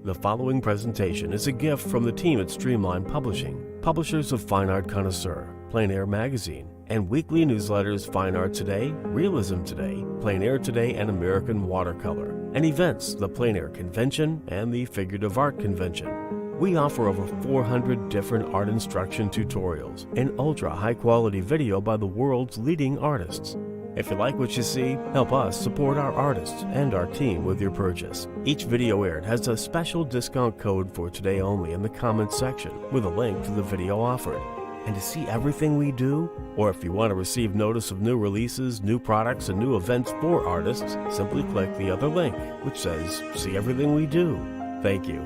The following presentation is a gift from the team at Streamline Publishing, publishers of Fine Art Connoisseur, Plein Air Magazine, and weekly newsletters Fine Art Today, Realism Today, Plein Air Today, and American Watercolor, and events, the Plein Air Convention and the Figurative Art Convention. We offer over 400 different art instruction tutorials and ultra-high-quality video by the world's leading artists. If you like what you see, help us support our artists and our team with your purchase. Each video aired has a special discount code for today only in the comments section with a link to the video offered. And to see everything we do, or if you want to receive notice of new releases, new products, and new events for artists, simply click the other link, which says, "See everything we do." Thank you.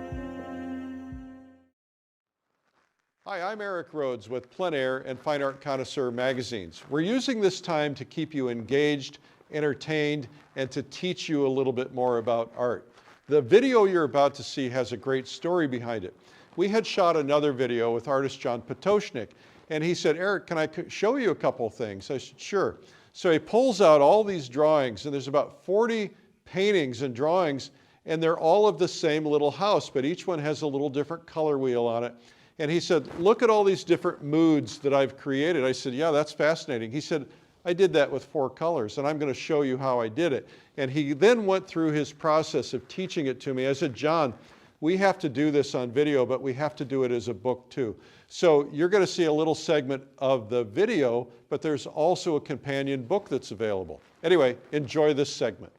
Hi, I'm Eric Rhodes with Plein Air and Fine Art Connoisseur magazines. We're using this time to keep you engaged, entertained, and to teach you a little bit more about art. The video you're about to see has a great story behind it. We had shot another video with artist John Pototschnik, and he said, "Eric, can I show you a couple things?" I said, "Sure." So he pulls out all these drawings, and there's about 40 paintings and drawings, and they're all of the same little house, but each one has a little different color wheel on it. And he said, "Look at all these different moods that I've created." I said, "Yeah, that's fascinating." He said, "I did that with 4 colors, and I'm going to show you how I did it." And he then went through his process of teaching it to me. I said, "John, we have to do this on video, but we have to do it as a book too." So you're going to see a little segment of the video, but there's also a companion book that's available. Anyway, enjoy this segment.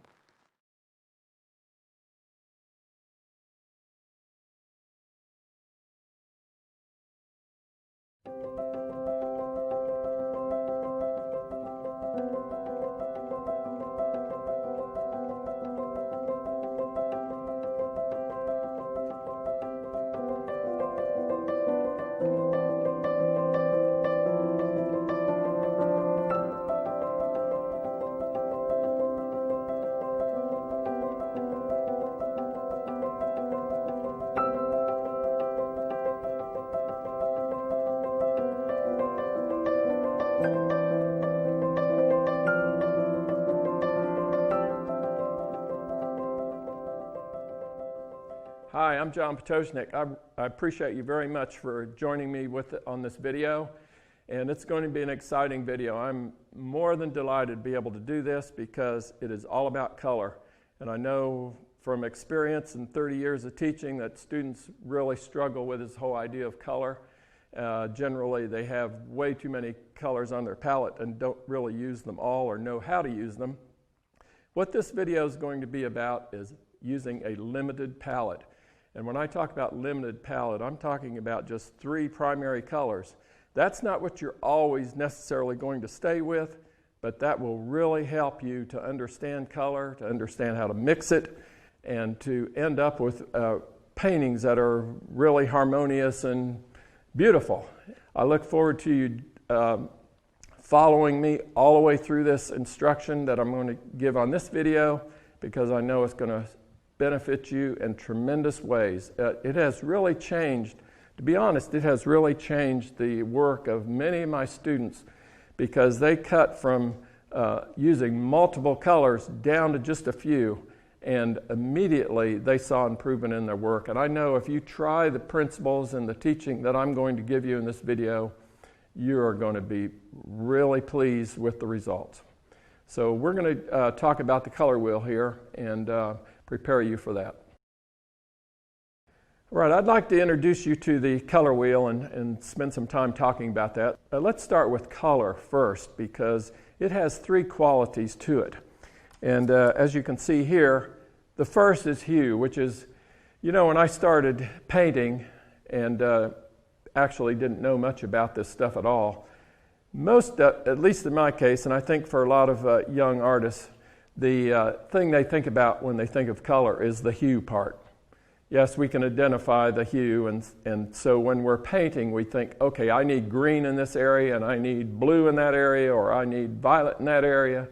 Hi, I'm John Pototschnik. I appreciate you very much for joining me on this video, and it's going to be an exciting video. I'm more than delighted to be able to do this because it is all about color, and I know from experience and 30 years of teaching that students really struggle with this whole idea of color. Generally, they have way too many colors on their palette and don't really use them all or know how to use them. What this video is going to be about is using a limited palette. And when I talk about limited palette, I'm talking about just 3 primary colors. That's not what you're always necessarily going to stay with, but that will really help you to understand color, to understand how to mix it, and to end up with paintings that are really harmonious and beautiful. I look forward to you following me all the way through this instruction that I'm going to give on this video, because I know it's going to benefit you in tremendous ways. It has really changed, to be honest, it has really changed the work of many of my students, because they cut from using multiple colors down to just a few, and immediately they saw improvement in their work. And I know if you try the principles and the teaching that I'm going to give you in this video, you are going to be really pleased with the results. So we're going to talk about the color wheel here and prepare you for that. All right, I'd like to introduce you to the color wheel and spend some time talking about that. Let's start with color first, because it has 3 qualities to it. And as you can see here, the first is hue, which is, you know, when I started painting and actually didn't know much about this stuff at all, most, at least in my case, and I think for a lot of young artists, the thing they think about when they think of color is the hue part. Yes, we can identify the hue, and so when we're painting, we think, okay, I need green in this area, and I need blue in that area, or I need violet in that area,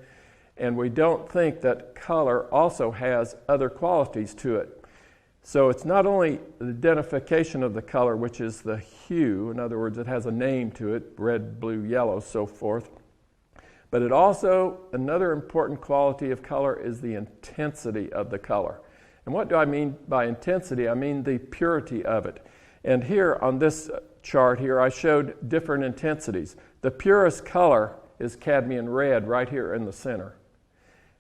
and we don't think that color also has other qualities to it. So it's not only the identification of the color, which is the hue, in other words, it has a name to it, red, blue, yellow, so forth, but it also, another important quality of color is the intensity of the color. And what do I mean by intensity? I mean the purity of it. And here on this chart here, I showed different intensities. The purest color is cadmium red right here in the center.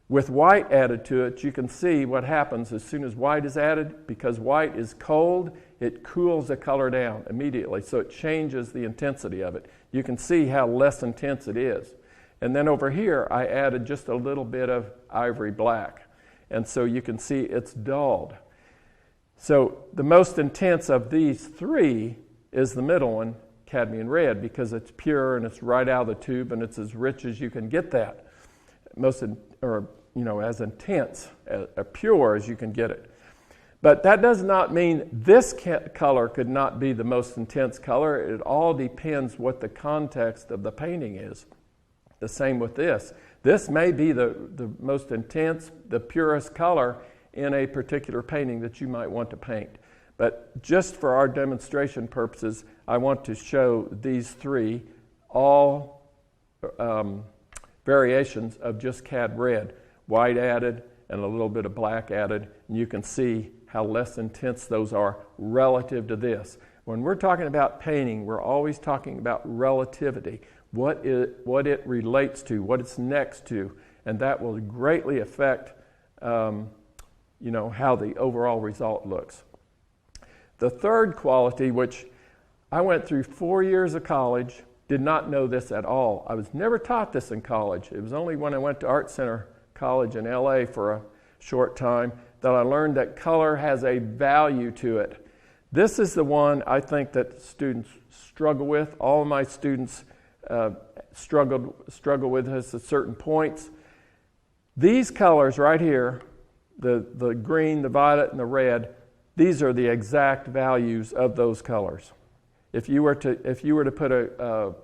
With white added to it, you can see what happens as soon as white is added. Because white is cold, it cools the color down immediately, so it changes the intensity of it. You can see how less intense it is. And then over here, I added just a little bit of ivory black. And so you can see it's dulled. So the most intense of these three is the middle one, cadmium red, because it's pure and it's right out of the tube and it's as rich as you can get that. As intense, pure as you can get it. But that does not mean this color could not be the most intense color. It all depends what the context of the painting is. The same with this. This may be the most intense, the purest color in a particular painting that you might want to paint. But just for our demonstration purposes, I want to show these three, all variations of just cad red, white added and a little bit of black added, and you can see how less intense those are relative to this. When we're talking about painting, we're always talking about relativity, what it relates to, what it's next to, and that will greatly affect how the overall result looks. The third quality, which I went through 4 years of college, did not know this at all. I was never taught this in college. It was only when I went to Art Center College in LA for a short time that I learned that color has a value to it. This is the one I think that students struggle with. All of my students struggle with this at certain points. These colors right here, the green, the violet, and the red, these are the exact values of those colors. If you were to put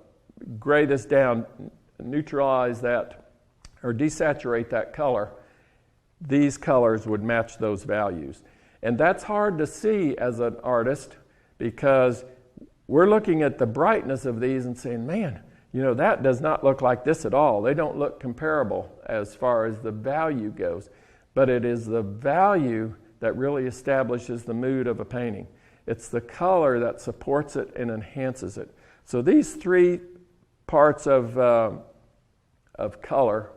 gray this down, neutralize that, or desaturate that color, these colors would match those values. And that's hard to see as an artist because we're looking at the brightness of these and saying, man, that does not look like this at all. They don't look comparable as far as the value goes. But it is the value that really establishes the mood of a painting. It's the color that supports it and enhances it. So these three parts of color,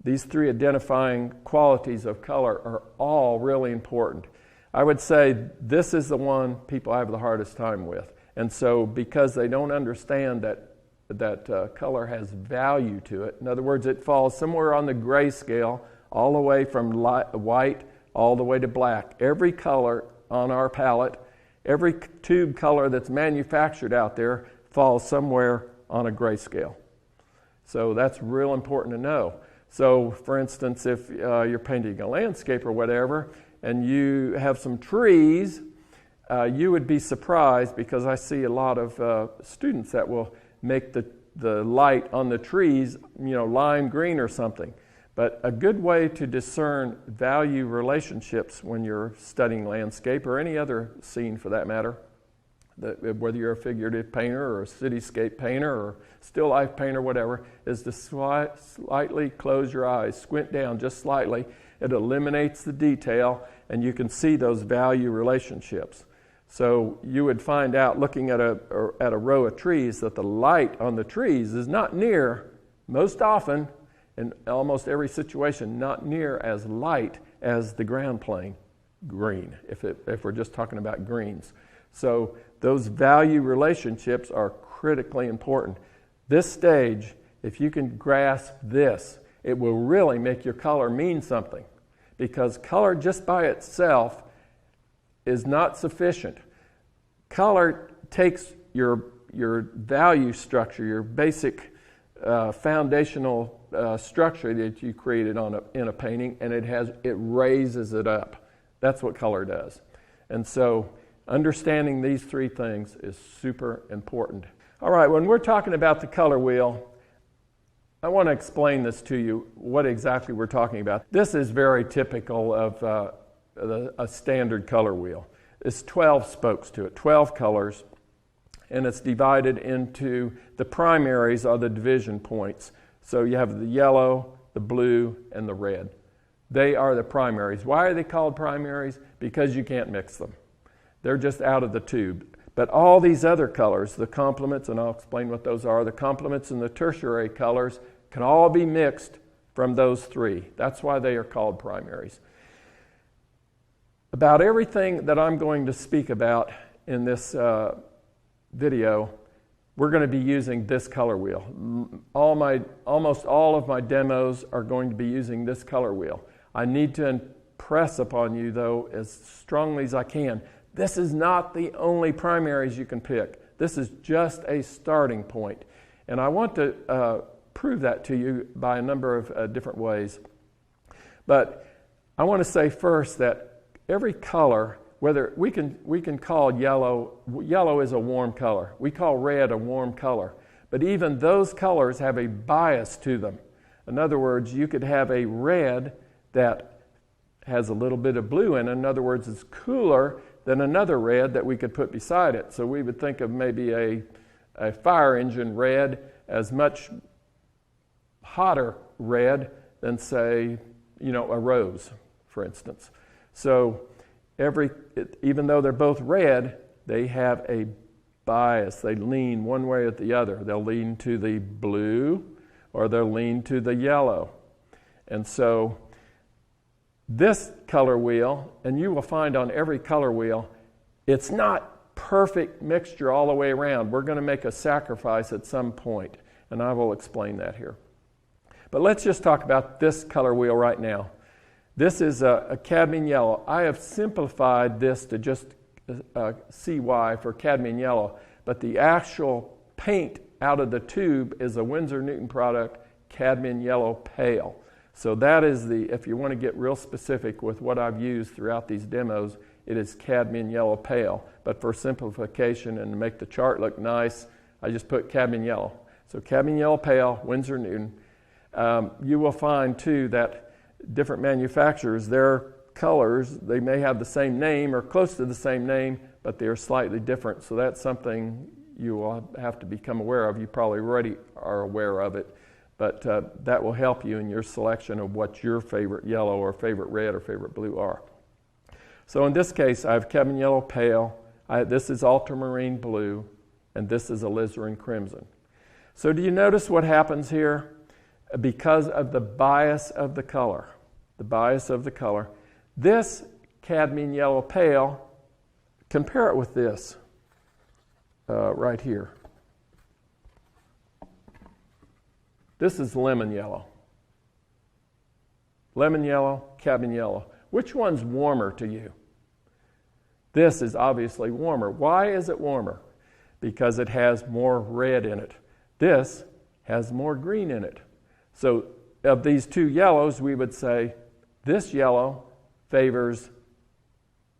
these three identifying qualities of color are all really important. I would say this is the one people have the hardest time with. And so because they don't understand that color has value to it, in other words, it falls somewhere on the gray scale, all the way from white all the way to black. Every color on our palette, every tube color that's manufactured out there falls somewhere on a gray scale. So that's real important to know. So for instance, if you're painting a landscape or whatever, and you have some trees, you would be surprised because I see a lot of students that will make the light on the trees, lime green or something. But a good way to discern value relationships when you're studying landscape or any other scene for that matter, whether you're a figurative painter or a cityscape painter or still life painter, whatever, is to slightly close your eyes, squint down just slightly. It eliminates the detail and you can see those value relationships. So you would find out looking at a row of trees that the light on the trees is not near, most often, in almost every situation, not near as light as the ground plane green, if we're just talking about greens. So those value relationships are critically important. This stage, if you can grasp this, it will really make your color mean something, because color just by itself is not sufficient. Color takes your value structure, your basic foundational structure that you created in a painting, and it raises it up. That's what color does. And so understanding these three things is super important. All right, when we're talking about the color wheel, I want to explain this to you, what exactly we're talking about. This is very typical of a standard color wheel. It's 12 spokes to it, 12 colors, and it's divided into the primaries are the division points. So you have the yellow, the blue, and the red. they are the primaries. Why are they called primaries? Because you can't mix them. They're just out of the tube. But all these other colors, the complements, and I'll explain what those are, the complements and the tertiary colors can all be mixed from those three. That's why they are called primaries. About everything that I'm going to speak about in this video, we're going to be using this color wheel. Almost all of my demos are going to be using this color wheel. I need to impress upon you, though, as strongly as I can, this is not the only primaries you can pick. This is just a starting point. And I want to prove that to you by a number of different ways. But I want to say first that every color, whether we can call yellow is a warm color. We call red a warm color. But even those colors have a bias to them. In other words, you could have a red that has a little bit of blue in it. In other words, it's cooler than another red that we could put beside it. So we would think of maybe a fire engine red as much hotter red than, say, a rose, for instance. So even though they're both red, they have a bias. They lean one way or the other. They'll lean to the blue or they'll lean to the yellow. And so this color wheel, and you will find on every color wheel, it's not perfect mixture all the way around. We're going to make a sacrifice at some point, and I will explain that here. But let's just talk about this color wheel right now. This is a cadmium yellow. I have simplified this to just CY for cadmium yellow, but the actual paint out of the tube is a Winsor Newton product, cadmium yellow pale. So that is if you want to get real specific with what I've used throughout these demos, it is cadmium yellow pale. But for simplification and to make the chart look nice, I just put cadmium yellow. So cadmium yellow pale, Winsor Newton. You will find too that different manufacturers, their colors, they may have the same name or close to the same name, but they are slightly different. So that's something you will have to become aware of. You probably already are aware of it. But that will help you in your selection of what your favorite yellow or favorite red or favorite blue are. So in this case, I have cadmium yellow pale. This is ultramarine blue, and this is alizarin crimson. So do you notice what happens here? Because of the bias of the color. The bias of the color. This cadmium yellow pale, compare it with this right here. This is lemon yellow. Lemon yellow, cadmium yellow. Which one's warmer to you? This is obviously warmer. Why is it warmer? Because it has more red in it. This has more green in it. So of these two yellows, we would say this yellow favors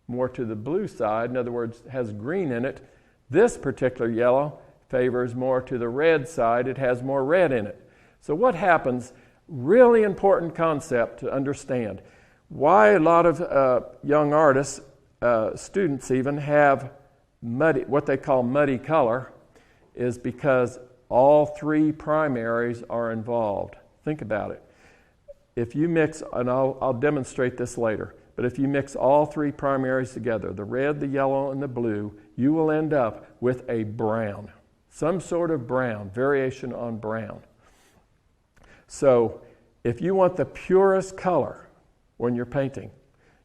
more to the blue side. In other words, has green in it. This particular yellow favors more to the red side. It has more red in it. So what happens, really important concept to understand, why a lot of young artists, students even, have what they call muddy color is because all three primaries are involved. Think about it. If you mix, and I'll demonstrate this later, but if you mix all three primaries together, the red, the yellow, and the blue, you will end up with a brown, some sort of brown, variation on brown. So if you want the purest color when you're painting,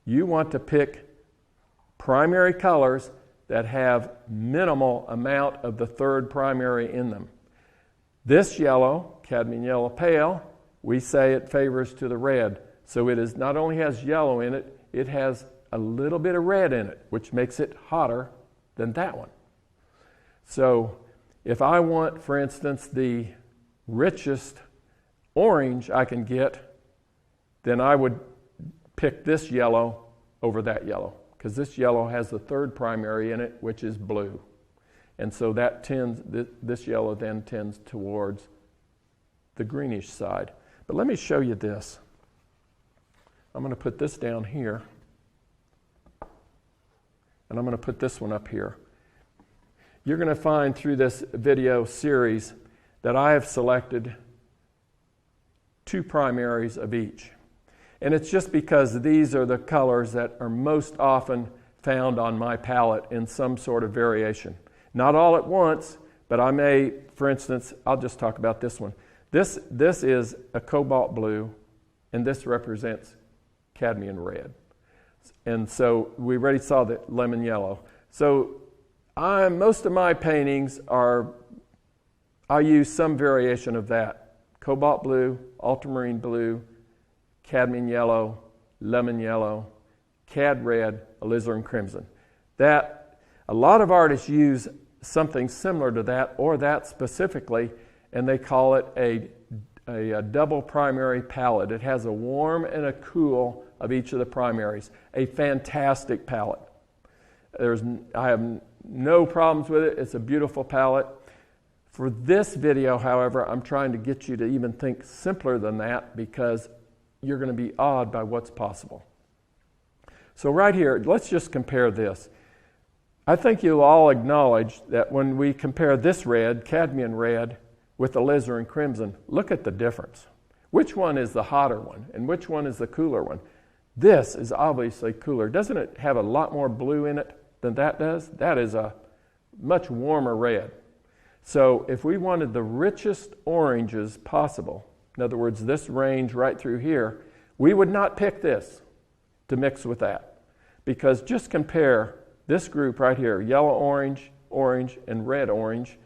you want to pick primary colors that have minimal amount of the third primary in them. This yellow, cadmium yellow pale, we say it favors to the red. So it is not only has yellow in it, it has a little bit of red in it, which makes it hotter than that one. So if I want, for instance, the richest orange I can get, then I would pick this yellow over that yellow, because this yellow has the third primary in it, which is blue. And so that this yellow then tends towards the greenish side. But let me show you this. I'm going to put this down here, and I'm going to put this one up here. You're going to find through this video series that I have selected two primaries of each. And it's just because these are the colors that are most often found on my palette in some sort of variation. Not all at once, but I may, for instance, I'll just talk about this one. This is a cobalt blue, and this represents cadmium red. And so we already saw the lemon yellow. So most of my paintings I use some variation of that. Cobalt blue, ultramarine blue, cadmium yellow, lemon yellow, cad red, alizarin crimson. That a lot of artists use something similar to that or that specifically, and they call it a double primary palette. It has a warm and a cool of each of the primaries. A fantastic palette. I have no problems with it. It's a beautiful palette. For this video, however, I'm trying to get you to even think simpler than that because you're going to be awed by what's possible. So right here, let's just compare this. I think you'll all acknowledge that when we compare this red, cadmium red, with alizarin crimson, look at the difference. Which one is the hotter one and which one is the cooler one? This is obviously cooler. Doesn't it have a lot more blue in it than that does? That is a much warmer red. So if we wanted the richest oranges possible, in other words, this range right through here, we would not pick this to mix with that. Because just compare this group right here, yellow orange, orange, and red orange,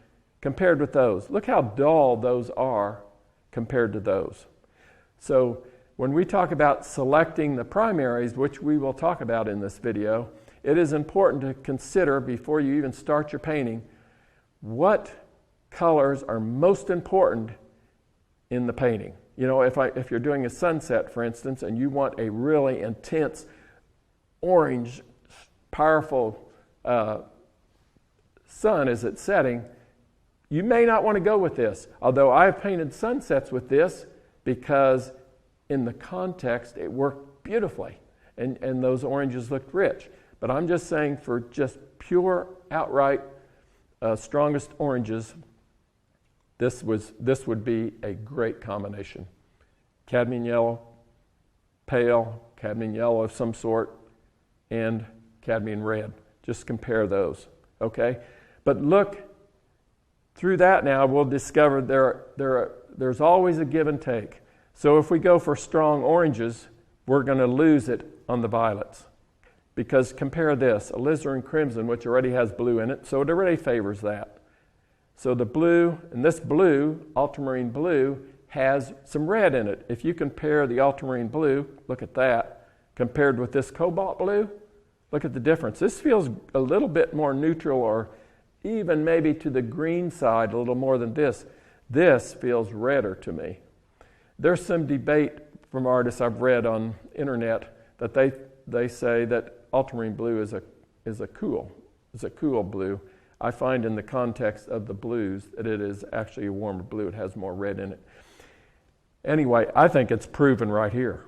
compared with those. Look how dull those are compared to those. So when we talk about selecting the primaries, which we will talk about in this video, it is important to consider before you even start your painting what colors are most important in the painting. You know, if you're doing a sunset, for instance, and you want a really intense orange, powerful sun as it's setting, you may not want to go with this. Although I've painted sunsets with this because in the context it worked beautifully and those oranges looked rich. But I'm just saying for just pure, outright, strongest oranges, this would be a great combination. Cadmium yellow, pale, cadmium yellow of some sort, and cadmium red. Just compare those, okay? But look through that now, we'll discover there's always a give and take. So if we go for strong oranges, we're going to lose it on the violets. Because compare this, alizarin crimson, which already has blue in it, so it already favors that. So the blue, and this blue, ultramarine blue, has some red in it. If you compare the ultramarine blue, look at that, compared with this cobalt blue, look at the difference. This feels a little bit more neutral or even maybe to the green side a little more than this. This feels redder to me. There's some debate from artists I've read on internet that they say that ultramarine blue is a cool blue. I find in the context of the blues that it is actually a warmer blue. It has more red in it. Anyway, I think it's proven right here.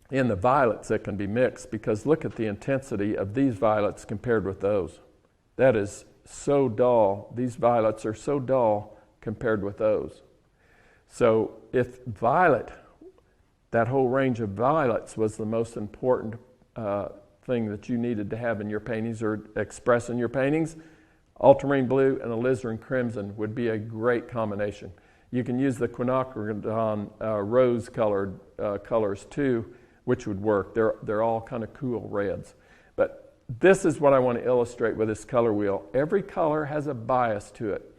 In the violets that can be mixed, because look at the intensity of these violets compared with those. That is so dull. These violets are so dull compared with those. So if violet, that whole range of violets was the most important thing that you needed to have in your paintings or express in your paintings, ultramarine blue and alizarin crimson would be a great combination. You can use the quinacridone rose-colored colors too, which would work. They're all kind of cool reds. But this is what I want to illustrate with this color wheel. Every color has a bias to it.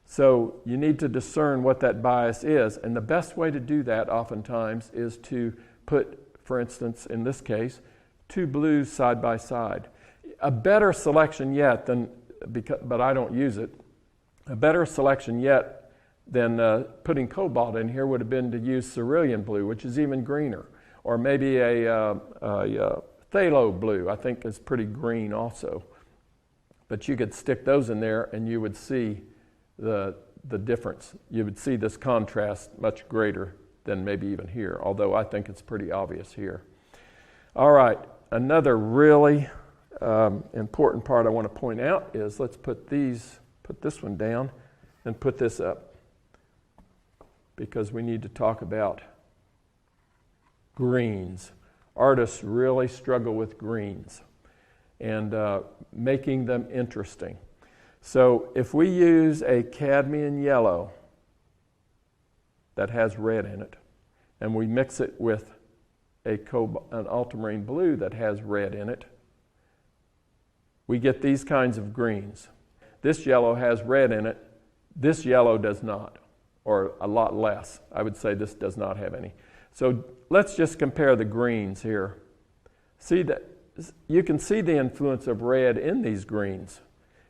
So you need to discern what that bias is. And the best way to do that oftentimes is to put, for instance, in this case, two blues side by side. A better selection yet than, but I don't use it, a better selection yet than putting cobalt in here would have been to use cerulean blue, which is even greener. Or maybe a phthalo blue, I think is pretty green also. But you could stick those in there and you would see the difference. You would see this contrast much greater than maybe even here, although I think it's pretty obvious here. All right, another really important part I want to point out is let's put this one down and put this up, because we need to talk about greens. Artists really struggle with greens and making them interesting. So if we use a cadmium yellow that has red in it, and we mix it with an ultramarine blue that has red in it, we get these kinds of greens. This yellow has red in it. This yellow does not, or a lot less. I would say this does not have any. So let's just compare the greens here. See that you can see the influence of red in these greens.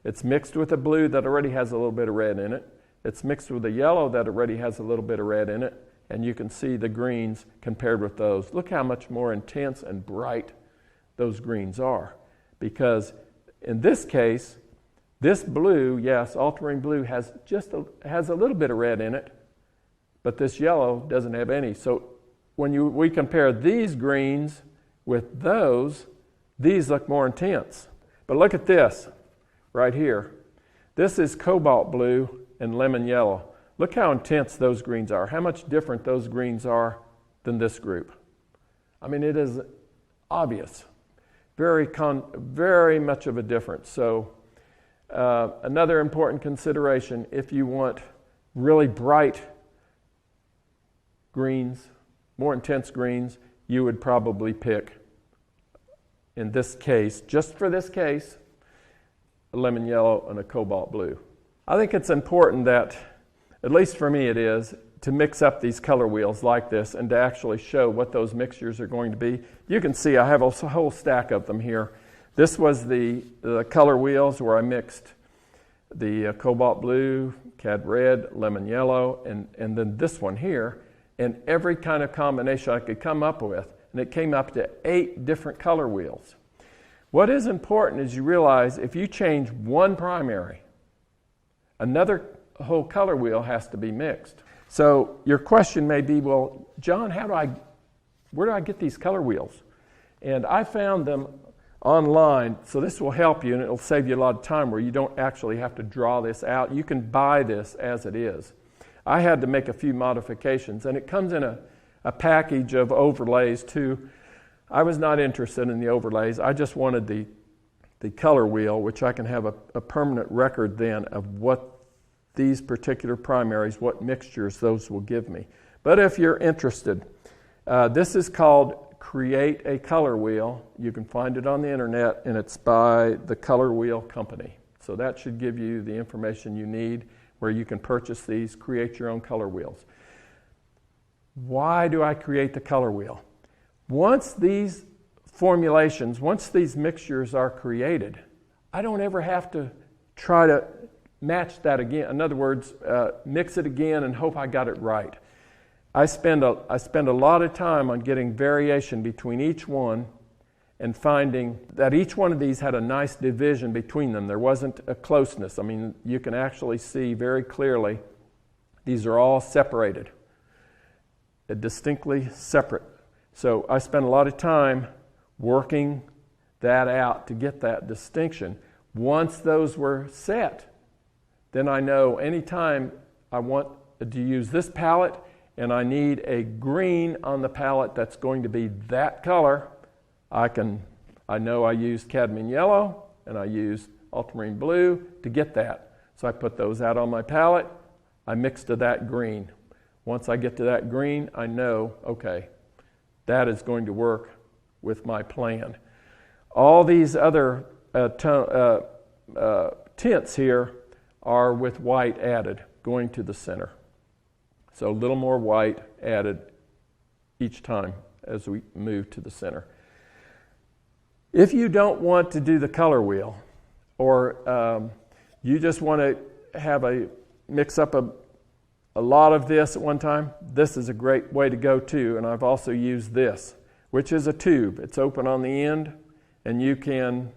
It's mixed with a blue that already has a little bit of red in it. It's mixed with a yellow that already has a little bit of red in it. And you can see the greens compared with those. Look how much more intense and bright those greens are. Because in this case, this blue, yes, ultramarine blue has a little bit of red in it, but this yellow doesn't have any. So when we compare these greens with those, these look more intense. But look at this right here. This is cobalt blue and lemon yellow. Look how intense those greens are, how much different those greens are than this group. I mean, it is obvious, very much of a difference. So another important consideration, if you want really bright greens, more intense greens, you would probably pick, in this case, just for this case, a lemon yellow and a cobalt blue. I think it's important that, at least for me it is, to mix up these color wheels like this and to actually show what those mixtures are going to be. You can see I have a whole stack of them here. This was the color wheels where I mixed the cobalt blue, cad red, lemon yellow, and then this one here, and every kind of combination I could come up with, and it came up to 8 different color wheels. What is important is you realize if you change one primary, another whole color wheel has to be mixed. So your question may be, well, John, where do I get these color wheels? And I found them online, so this will help you and it'll save you a lot of time where you don't actually have to draw this out. You can buy this as it is. I had to make a few modifications, and it comes in a package of overlays too. I was not interested in the overlays. I just wanted the color wheel, which I can have a permanent record then of what these particular primaries, what mixtures those will give me. But if you're interested, this is called Create a Color Wheel. You can find it on the internet, and it's by the Color Wheel Company. So that should give you the information you need where you can purchase these, create your own color wheels. Why do I create the color wheel? Once these formulations, once these mixtures are created, I don't ever have to try to match that again. In other words, mix it again and hope I got it right. I spend a lot of time on getting variation between each one and finding that each one of these had a nice division between them. There wasn't a closeness. I mean, you can actually see very clearly these are all separated, distinctly separate. So I spent a lot of time working that out to get that distinction. Once those were set, then I know anytime I want to use this palette and I need a green on the palette that's going to be that color, I know I used cadmium yellow and I used ultramarine blue to get that. So I put those out on my palette, I mix to that green. Once I get to that green, I know, okay, that is going to work with my plan. All these other tints here are with white added, going to the center. So a little more white added each time as we move to the center. If you don't want to do the color wheel, or you just want to mix up a lot of this at one time, this is a great way to go too. And I've also used this, which is a tube. It's open on the end, and you can,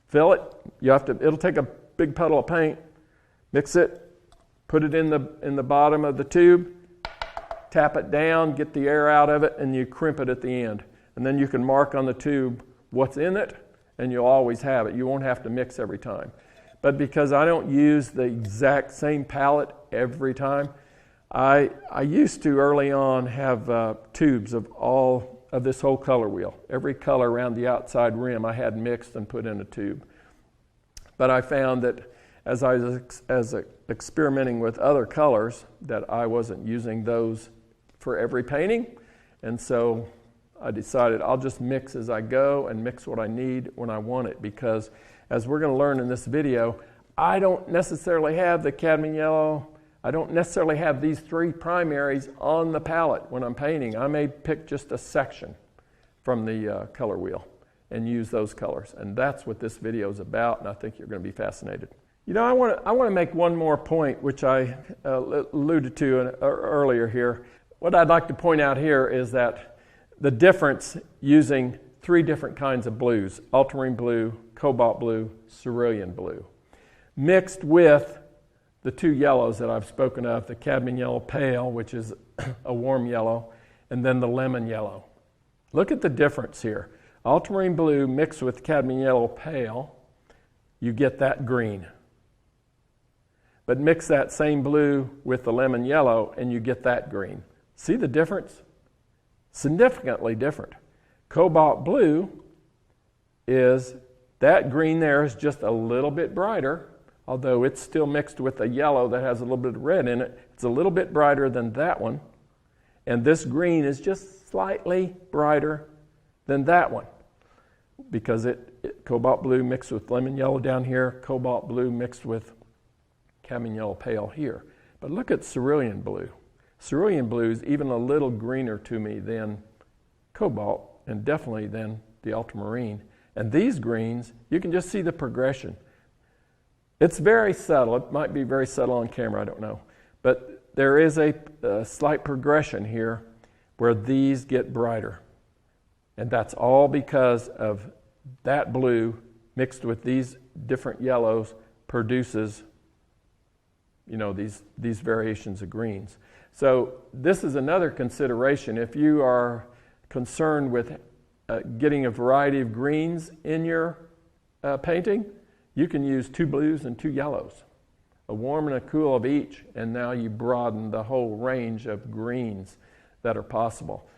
fill it. It'll take a big puddle of paint, mix it, put it in the bottom of the tube, tap it down, get the air out of it, and you crimp it at the end. And then you can mark on the tube what's in it, and you'll always have it. You won't have to mix every time. But because I don't use the exact same palette every time, I used to early on have tubes of all of this whole color wheel. Every color around the outside rim I had mixed and put in a tube. But I found that as I was experimenting with other colors, that I wasn't using those for every painting. And so I decided I'll just mix as I go and mix what I need when I want it, because as we're going to learn in this video, I don't necessarily have the cadmium yellow, I don't necessarily have these 3 primaries on the palette when I'm painting. I may pick just a section from the color wheel and use those colors. And that's what this video is about, and I think you're going to be fascinated. You know, I want to make one more point, which I alluded to earlier here. What I'd like to point out here is that the difference using 3 different kinds of blues, ultramarine blue, cobalt blue, cerulean blue, mixed with the 2 yellows that I've spoken of, the cadmium yellow pale, which is a warm yellow, and then the lemon yellow. Look at the difference here. Ultramarine blue mixed with cadmium yellow pale, you get that green. But mix that same blue with the lemon yellow and you get that green. See the difference? Significantly different. Cobalt blue is, that green there is just a little bit brighter, although it's still mixed with a yellow that has a little bit of red in it. It's a little bit brighter than that one. And this green is just slightly brighter than that one, because cobalt blue mixed with lemon yellow down here, cobalt blue mixed with cadmium yellow pale here. But look at cerulean blue. Cerulean blue is even a little greener to me than cobalt, and definitely than the ultramarine. And these greens, you can just see the progression. It's very subtle. It might be very subtle on camera, I don't know. But there is a slight progression here where these get brighter. And that's all because of that blue mixed with these different yellows produces, you know, these variations of greens. So this is another consideration. If you are concerned with getting a variety of greens in your painting, you can use 2 blues and 2 yellows, a warm and a cool of each, and now you broaden the whole range of greens that are possible.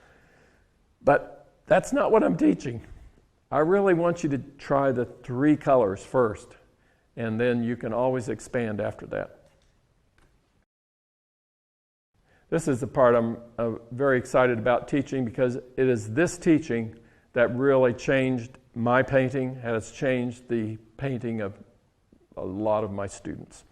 But that's not what I'm teaching. I really want you to try the 3 colors first, and then you can always expand after that. This is the part I'm very excited about teaching, because it is this teaching that really changed my painting, has changed the painting of a lot of my students.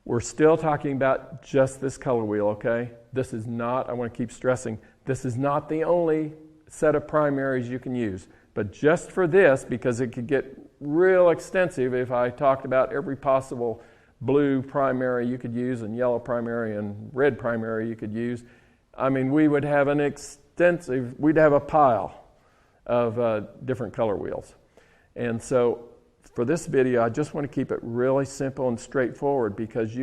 We're still talking about just this color wheel, okay? This is not, I want to keep stressing, this is not the only set of primaries you can use. But just for this, because it could get real extensive if I talked about every possible blue primary you could use, and yellow primary and red primary you could use, I mean, we would have we'd have a pile of different color wheels. And so for this video, I just want to keep it really simple and straightforward, because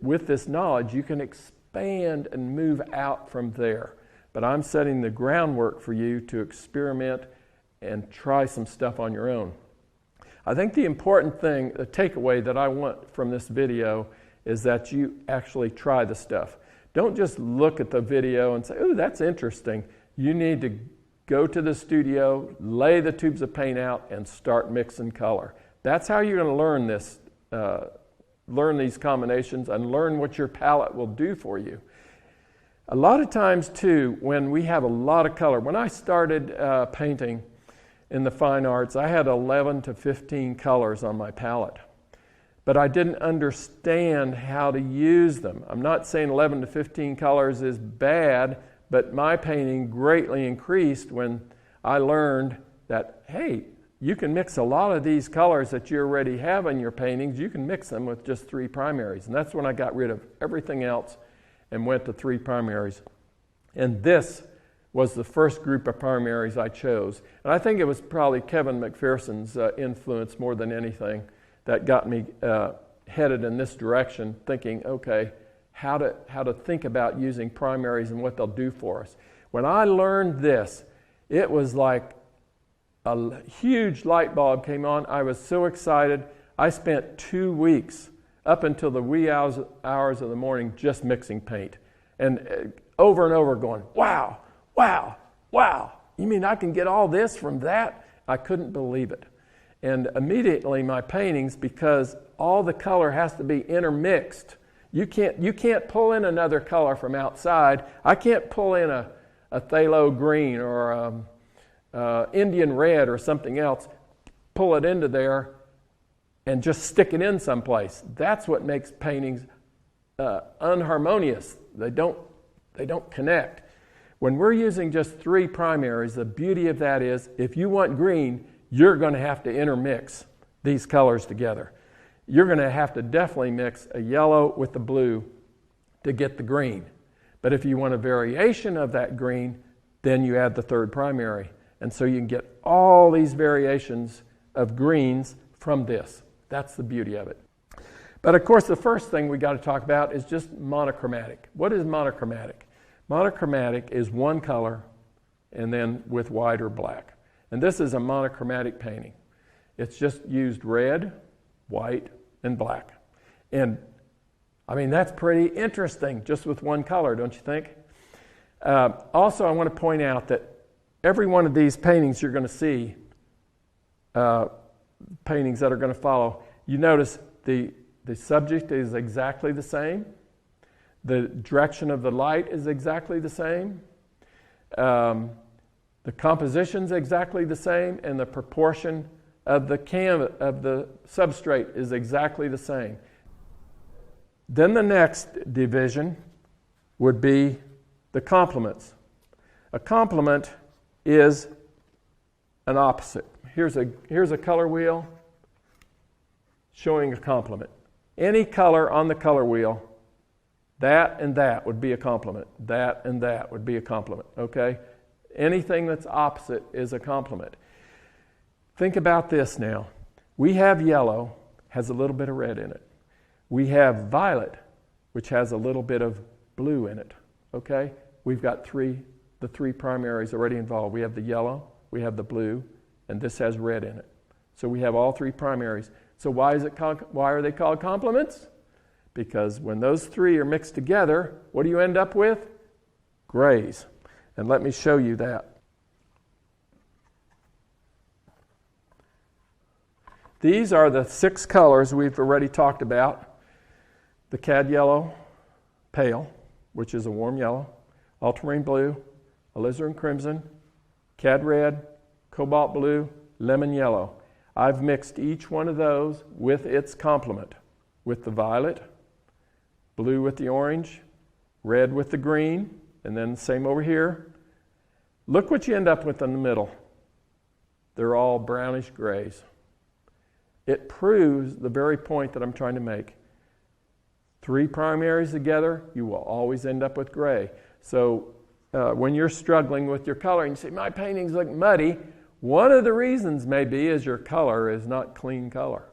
with this knowledge, you can expand and move out from there. But I'm setting the groundwork for you to experiment and try some stuff on your own. I think the important thing, the takeaway that I want from this video, is that you actually try the stuff. Don't just look at the video and say, "Ooh, that's interesting." You need to go to the studio, lay the tubes of paint out, and start mixing color. That's how you're going to learn this, learn these combinations, and learn what your palette will do for you. A lot of times, too, when we have a lot of color, when I started painting in the fine arts, I had 11 to 15 colors on my palette. But I didn't understand how to use them. I'm not saying 11 to 15 colors is bad, but my painting greatly increased when I learned that, hey, you can mix a lot of these colors that you already have in your paintings, you can mix them with just 3 primaries. And that's when I got rid of everything else and went to 3 primaries. And this was the first group of primaries I chose. And I think it was probably Kevin McPherson's influence more than anything that got me headed in this direction, thinking, okay, how to think about using primaries and what they'll do for us. When I learned this, it was like a huge light bulb came on. I was so excited. I spent 2 weeks up until the wee hours of the morning just mixing paint. And over and over going, wow, wow, wow. You mean I can get all this from that? I couldn't believe it. And immediately my paintings, because all the color has to be intermixed. You can't pull in another color from outside. I can't pull in a phthalo green or Indian red or something else, pull it into there and just stick it in someplace. That's what makes paintings unharmonious. They don't connect. When we're using just 3 primaries, the beauty of that is if you want green, you're going to have to intermix these colors together. You're going to have to definitely mix a yellow with the blue to get the green. But if you want a variation of that green, then you add the 3rd primary. And so you can get all these variations of greens from this. That's the beauty of it. But of course, the first thing we got to talk about is just monochromatic. What is monochromatic? Monochromatic is one color and then with white or black. And this is a monochromatic painting. It's just used red, white, and black. And I mean, that's pretty interesting just with one color, don't you think? Also, I want to point out that every one of these paintings you're going to see, paintings that are going to follow, you notice the subject is exactly the same. The direction of the light is exactly the same. The composition's exactly the same, and the proportion of the substrate is exactly the same. Then the next division would be the complements. A complement is an opposite. Here's a color wheel showing a complement. Any color on the color wheel, that and that would be a complement. That and that would be a complement, okay? Anything that's opposite is a complement. Think about this now. We have yellow, has a little bit of red in it. We have violet, which has a little bit of blue in it, okay? We've got the 3 primaries already involved. We have the yellow, we have the blue, and this has red in it. So we have all 3 primaries. So why are they called complements? Because when those 3 are mixed together, what do you end up with? Grays. And let me show you that. These are the 6 colors we've already talked about. The cad yellow, pale, which is a warm yellow, ultramarine blue, alizarin crimson, cad red, cobalt blue, lemon yellow. I've mixed each one of those with its complement, with the violet, blue with the orange, red with the green, and then same over here. Look what you end up with in the middle. They're all brownish grays. It proves the very point that I'm trying to make. 3 primaries together, you will always end up with gray. So when you're struggling with your color and you say, my paintings look muddy, one of the reasons may be is your color is not clean color.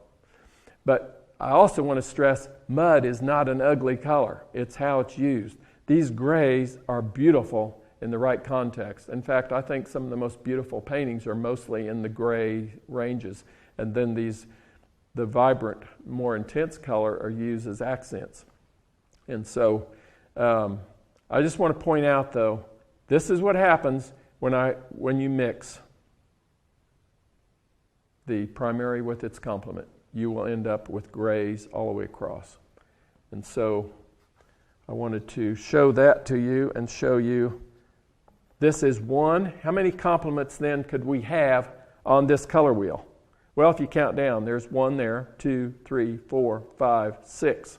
But I also want to stress mud is not an ugly color. It's how it's used. These grays are beautiful in the right context. In fact, I think some of the most beautiful paintings are mostly in the gray ranges. And then the vibrant, more intense color are used as accents. And so I just want to point out, though, this is what happens when you mix the primary with its complement. You will end up with grays all the way across. And so I wanted to show that to you and show you this is 1. How many complements then could we have on this color wheel? Well, if you count down, there's 1 there, 2, 3, 4, 5, 6.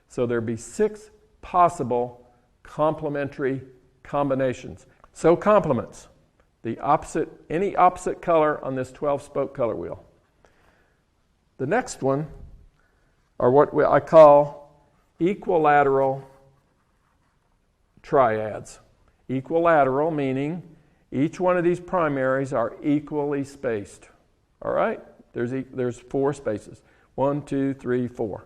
So there'd be 6 possible complementary combinations. So complements, any opposite color on this 12-spoke color wheel. The next one are what I call equilateral triads. Equilateral meaning each one of these primaries are equally spaced. All right? There's 4 spaces. 1, 2, 3, 4.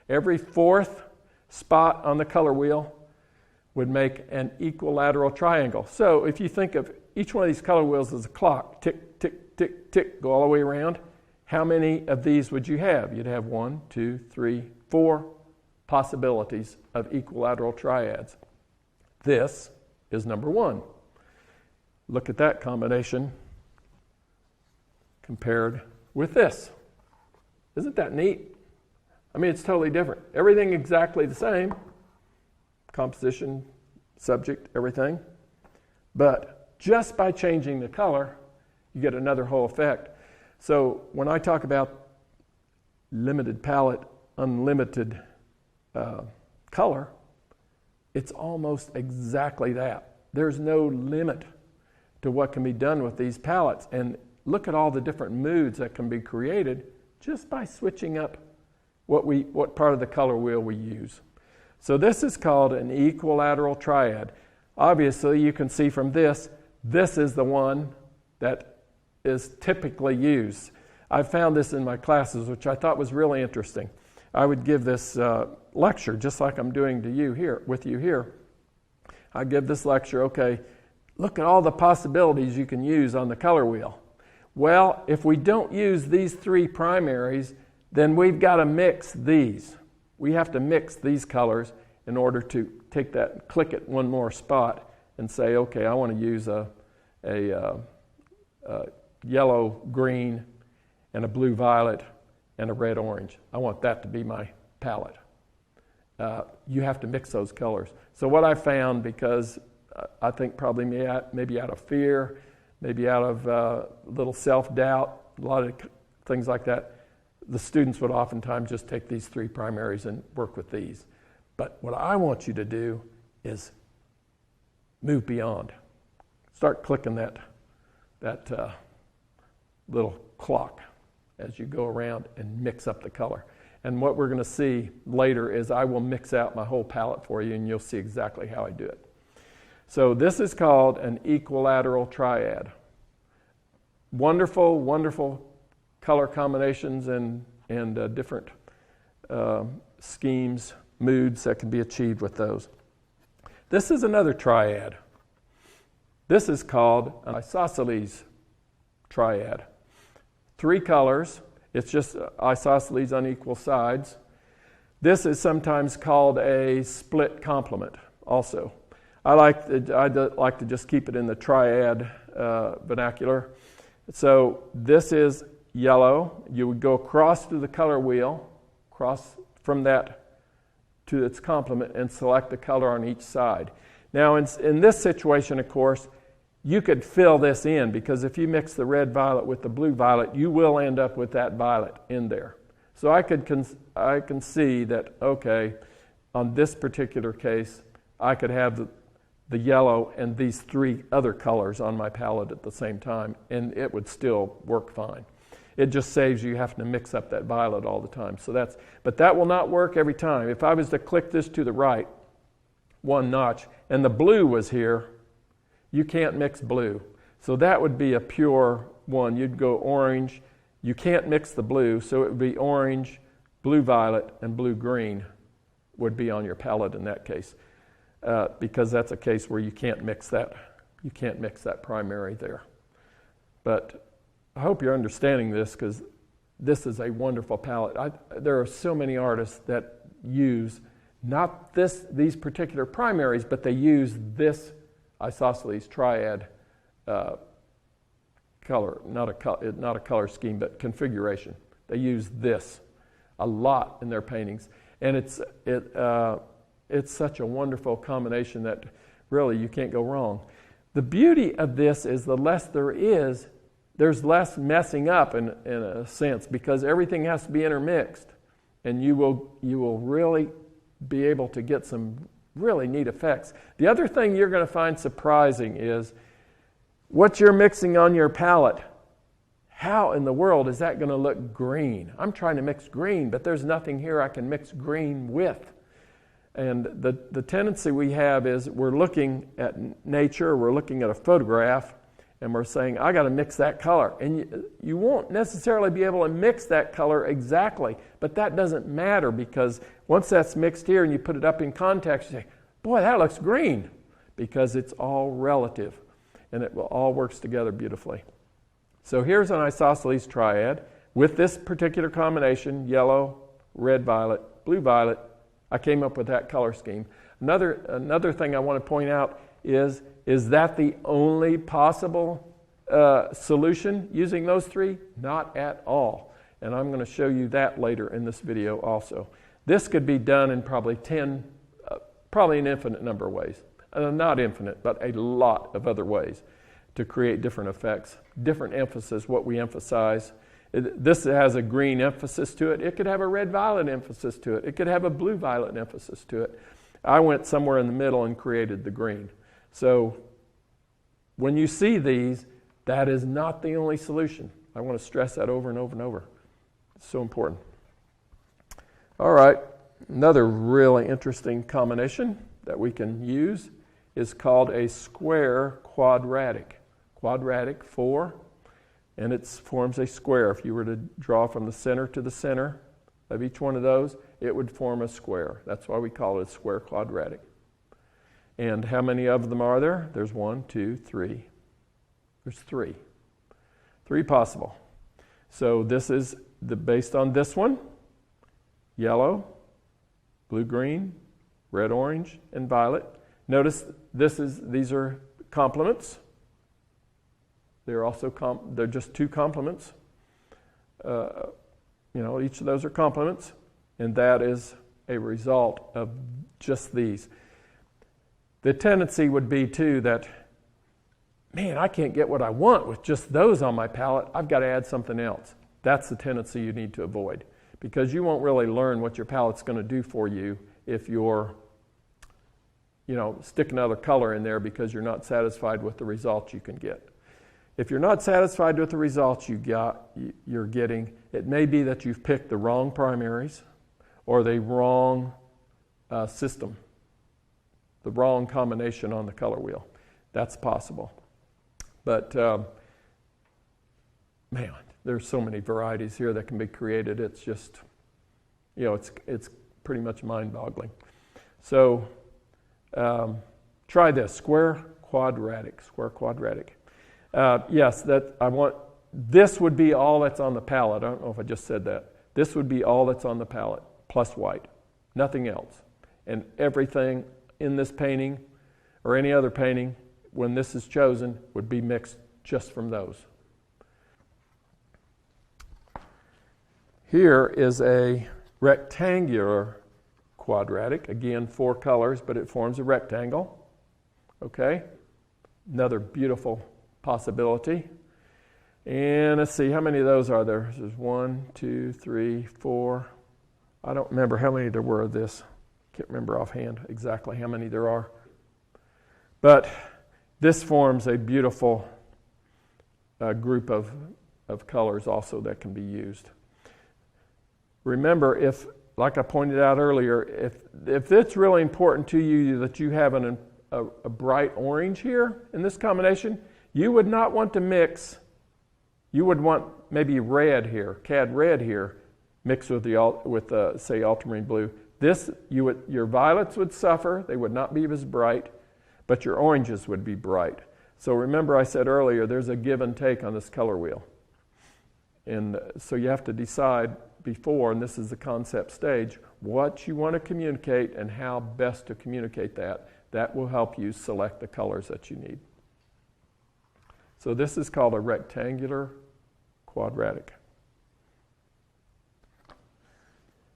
Every 4th spot on the color wheel would make an equilateral triangle. So if you think of each one of these color wheels as a clock, tick, tick, tick, tick, go all the way around, how many of these would you have? You'd have 1, 2, 3, 4 possibilities of equilateral triads. This is number 1. Look at that combination compared with this. Isn't that neat? I mean, it's totally different. Everything exactly the same. Composition, subject, everything. But just by changing the color, you get another whole effect. So when I talk about limited palette, unlimited color, it's almost exactly that. There's no limit to what can be done with these palettes. And look at all the different moods that can be created just by switching up what part of the color wheel we use. So this is called an equilateral triad. Obviously, you can see from this is the one that is typically used. I found this in my classes, which I thought was really interesting. I would give this lecture, just like I'm doing to you here, with you here. I give this lecture, okay, look at all the possibilities you can use on the color wheel. Well, if we don't use these 3 primaries, then we've got to mix these. We have to mix these colors in order to take that, click it one more spot and say, okay, I want to use a yellow green and a blue violet and a red orange. I want that to be my palette. You have to mix those colors. So what I found, because I think probably maybe out of fear, maybe out of a little self-doubt, a lot of things like that, the students would oftentimes just take these 3 primaries and work with these. But what I want you to do is move beyond. Start clicking that little clock as you go around and mix up the color. And what we're going to see later is I will mix out my whole palette for you, and you'll see exactly how I do it. So this is called an equilateral triad. Wonderful, wonderful color combinations and different schemes, moods that can be achieved with those. This is another triad. This is called an isosceles triad. 3 colors. It's just isosceles on equal sides. This is sometimes called a split complement also. I like to just keep it in the triad vernacular. So this is yellow. You would go across through the color wheel, cross from that to its complement, and select the color on each side. Now in this situation, of course, you could fill this in, because if you mix the red violet with the blue violet, you will end up with that violet in there. So I can see that, okay, on this particular case, I could have the yellow and these 3 other colors on my palette at the same time, and it would still work fine. It just saves you having to mix up that violet all the time. But that will not work every time. If I was to click this to the right, 1 notch, and the blue was here, you can't mix blue. So that would be a pure one. You'd go orange. You can't mix the blue, so it would be orange, blue violet, and blue green would be on your palette in that case, because that's a case where you can't mix that. You can't mix that primary there. But I hope you're understanding this, because this is a wonderful palette. There are so many artists that use not these particular primaries, but they use this isosceles triad color, not a color scheme, but configuration. They use this a lot in their paintings, and it's such a wonderful combination that really you can't go wrong. The beauty of this is the less there's less messing up in a sense, because everything has to be intermixed, and you will really be able to get some really neat effects. The other thing you're going to find surprising is what you're mixing on your palette. How in the world is that going to look green? I'm trying to mix green, but there's nothing here I can mix green with. And the tendency we have is we're looking at nature, we're looking at a photograph, and we're saying, I got to mix that color. And you won't necessarily be able to mix that color exactly, but that doesn't matter, because once that's mixed here and you put it up in context, you say, boy, that looks green, because it's all relative, and it all works together beautifully. So here's an isosceles triad with this particular combination, yellow, red violet, blue violet. I came up with that color scheme. Another thing I want to point out is that the only possible solution using those three? Not at all. And I'm going to show you that later in this video also. This could be done in probably an infinite number of ways. Not infinite, but a lot of other ways to create different effects, different emphasis, what we emphasize. This has a green emphasis to it. It could have a red-violet emphasis to it. It could have a blue-violet emphasis to it. I went somewhere in the middle and created the green. So when you see these, that is not the only solution. I want to stress that over and over and over. It's so important. All right, another really interesting combination that we can use is called a square quadratic. Quadratic 4, and it forms a square. If you were to draw from the center to the center of each one of those, it would form a square. That's why we call it a square quadratic. And how many of them are there? There's 1, 2, 3. There's 3. 3 possible. So this is based on this one: yellow, blue-green, red-orange, and violet. Notice these are complements. They're also they're just 2 complements. Each of those are complements, and that is a result of just these. The tendency would be too that, man, I can't get what I want with just those on my palette. I've got to add something else. That's the tendency you need to avoid, because you won't really learn what your palette's going to do for you if you're stick another color in there because you're not satisfied with the results you can get. If you're not satisfied with the results you're getting, it may be that you've picked the wrong primaries or the wrong system, the wrong combination on the color wheel. That's possible. But, man, there's so many varieties here that can be created. It's just, it's pretty much mind-boggling. So, try this, square quadratic. Yes, this would be all that's on the palette. I don't know if I just said that. This would be all that's on the palette, plus white, nothing else. And everything in this painting or any other painting, when this is chosen, would be mixed just from those. Here is a rectangular quadratic. Again, 4 colors, but it forms a rectangle. Okay? Another beautiful possibility. And let's see, how many of those are there? There's 1, 2, 3, 4. I don't remember how many there were of this. Can't remember offhand exactly how many there are. But this forms a beautiful group of colors also that can be used. Remember, if, like I pointed out earlier, if it's really important to you that you have a bright orange here in this combination, you would not want to mix. You would want maybe red here, cad red here, mixed with say ultramarine blue. Your violets would suffer; they would not be as bright, but your oranges would be bright. So remember, I said earlier, there's a give and take on this color wheel, and so you have to decide before, and this is the concept stage, what you want to communicate and how best to communicate that. That will help you select the colors that you need. So this is called a rectangular quadratic.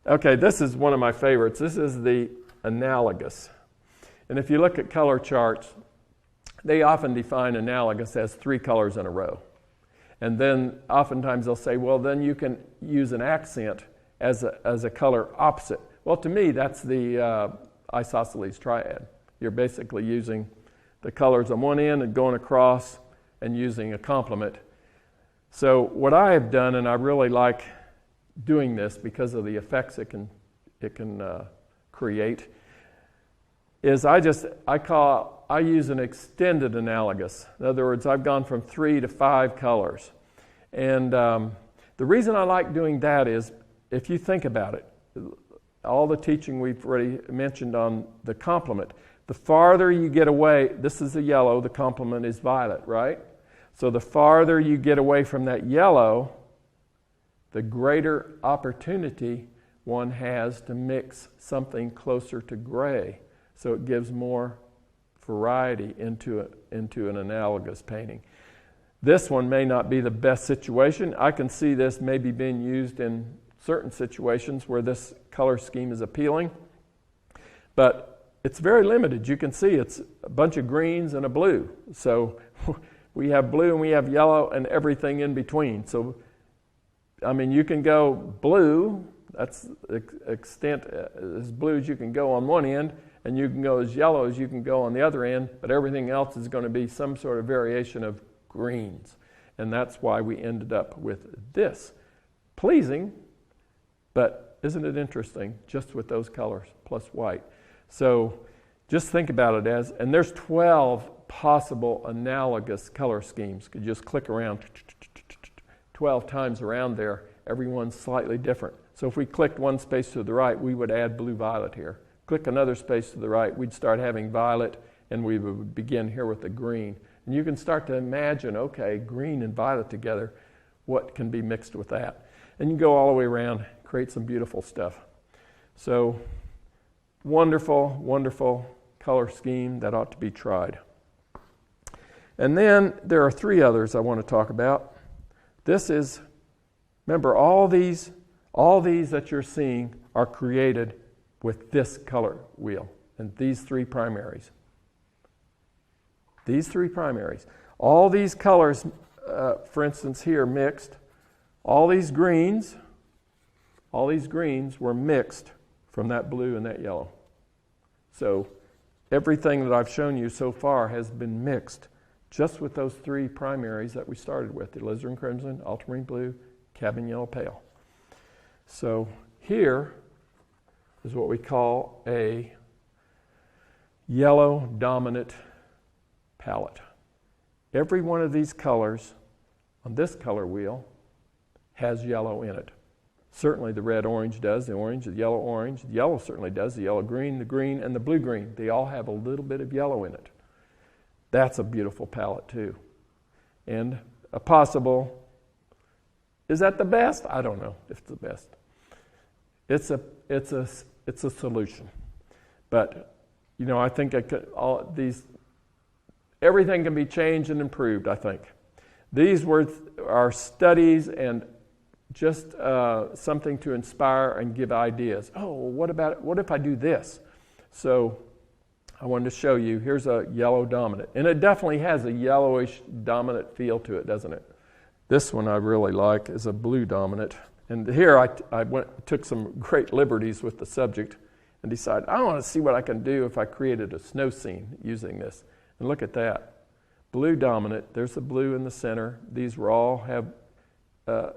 Okay, this is one of my favorites. This is the analogous. And if you look at color charts, they often define analogous as 3 colors in a row. And then oftentimes they'll say, well, then you can use an accent as a color opposite. Well, to me, that's the isosceles triad. You're basically using the colors on one end and going across and using a complement. So what I have done, and I really like doing this because of the effects it can create, is I use an extended analogous. In other words, I've gone from 3 to 5 colors. And the reason I like doing that is, if you think about it, all the teaching we've already mentioned on the complement, the farther you get away, this is the yellow, the complement is violet, right? So the farther you get away from that yellow, the greater opportunity one has to mix something closer to gray So it gives more variety into an analogous painting. This one may not be the best situation. I can see this maybe being used in certain situations where this color scheme is appealing, but it's very limited. You can see it's a bunch of greens and a blue. So we have blue and we have yellow and everything in between. So, I mean, you can go blue, that's the extent as blue as you can go on one end, and you can go as yellow as you can go on the other end, but everything else is going to be some sort of variation of greens. And that's why we ended up with this. Pleasing, but isn't it interesting, just with those colors plus white. So just think about it as, and there's 12 possible analogous color schemes. You could just click around 12 times around there, every one's slightly different. So if we clicked one space to the right, we would add blue-violet here. Click another space to the right, we'd start having violet, and we would begin here with the green. And you can start to imagine, okay, green and violet together, what can be mixed with that? And you go all the way around, create some beautiful stuff. So, wonderful, wonderful color scheme that ought to be tried. And then there are 3 others I want to talk about. This is, remember, all these that you're seeing are created with this color wheel and these 3 primaries. These 3 primaries. All these colors, for instance here, mixed. All these greens were mixed from that blue and that yellow. So everything that I've shown you so far has been mixed just with those 3 primaries that we started with, the Alizarin Crimson, Ultramarine Blue, Cabin Yellow Pale. So here is what we call a yellow dominant palette. Every one of these colors on this color wheel has yellow in it. Certainly the red-orange does, the orange, the yellow-orange. The yellow certainly does, the yellow-green, the green, and the blue-green. They all have a little bit of yellow in it. That's a beautiful palette too. And a possible, is that the best? I don't know if it's the best. It's a solution. But, you know, I think everything can be changed and improved, I think. These are studies and just something to inspire and give ideas. Oh, what if I do this? So I wanted to show you, here's a yellow dominant. And it definitely has a yellowish dominant feel to it, doesn't it? This one I really like is a blue dominant. And here I took some great liberties with the subject and decided, I want to see what I can do if I created a snow scene using this. And look at that. Blue dominant, there's the blue in the center. These all have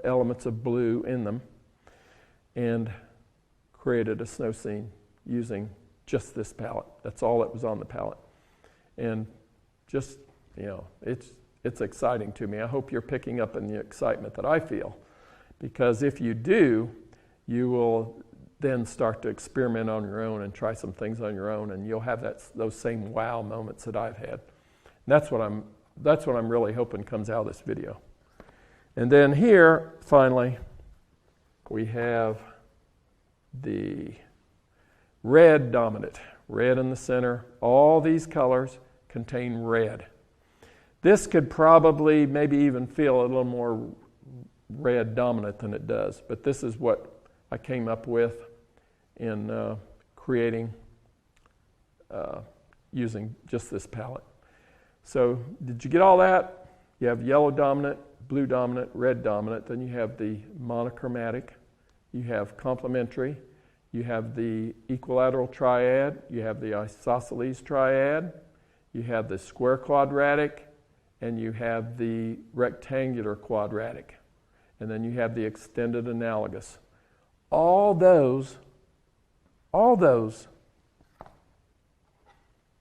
elements of blue in them, and created a snow scene using just this palette. That's all that was on the palette. And just, you know, it's exciting to me. I hope you're picking up on the excitement that I feel, because if you do, you will then start to experiment on your own and try some things on your own, and you'll have those same wow moments that I've had. And that's what I'm really hoping comes out of this video. And then here, finally, we have the red dominant. Red in the center. All these colors contain red. This could probably maybe even feel a little more red dominant than it does, but this is what I came up with in creating using just this palette. So did you get all that? You have yellow dominant, blue dominant, red dominant, then you have the monochromatic, you have complementary, you have the equilateral triad, you have the isosceles triad, you have the square quadratic, and you have the rectangular quadratic, and then you have the extended analogous. All those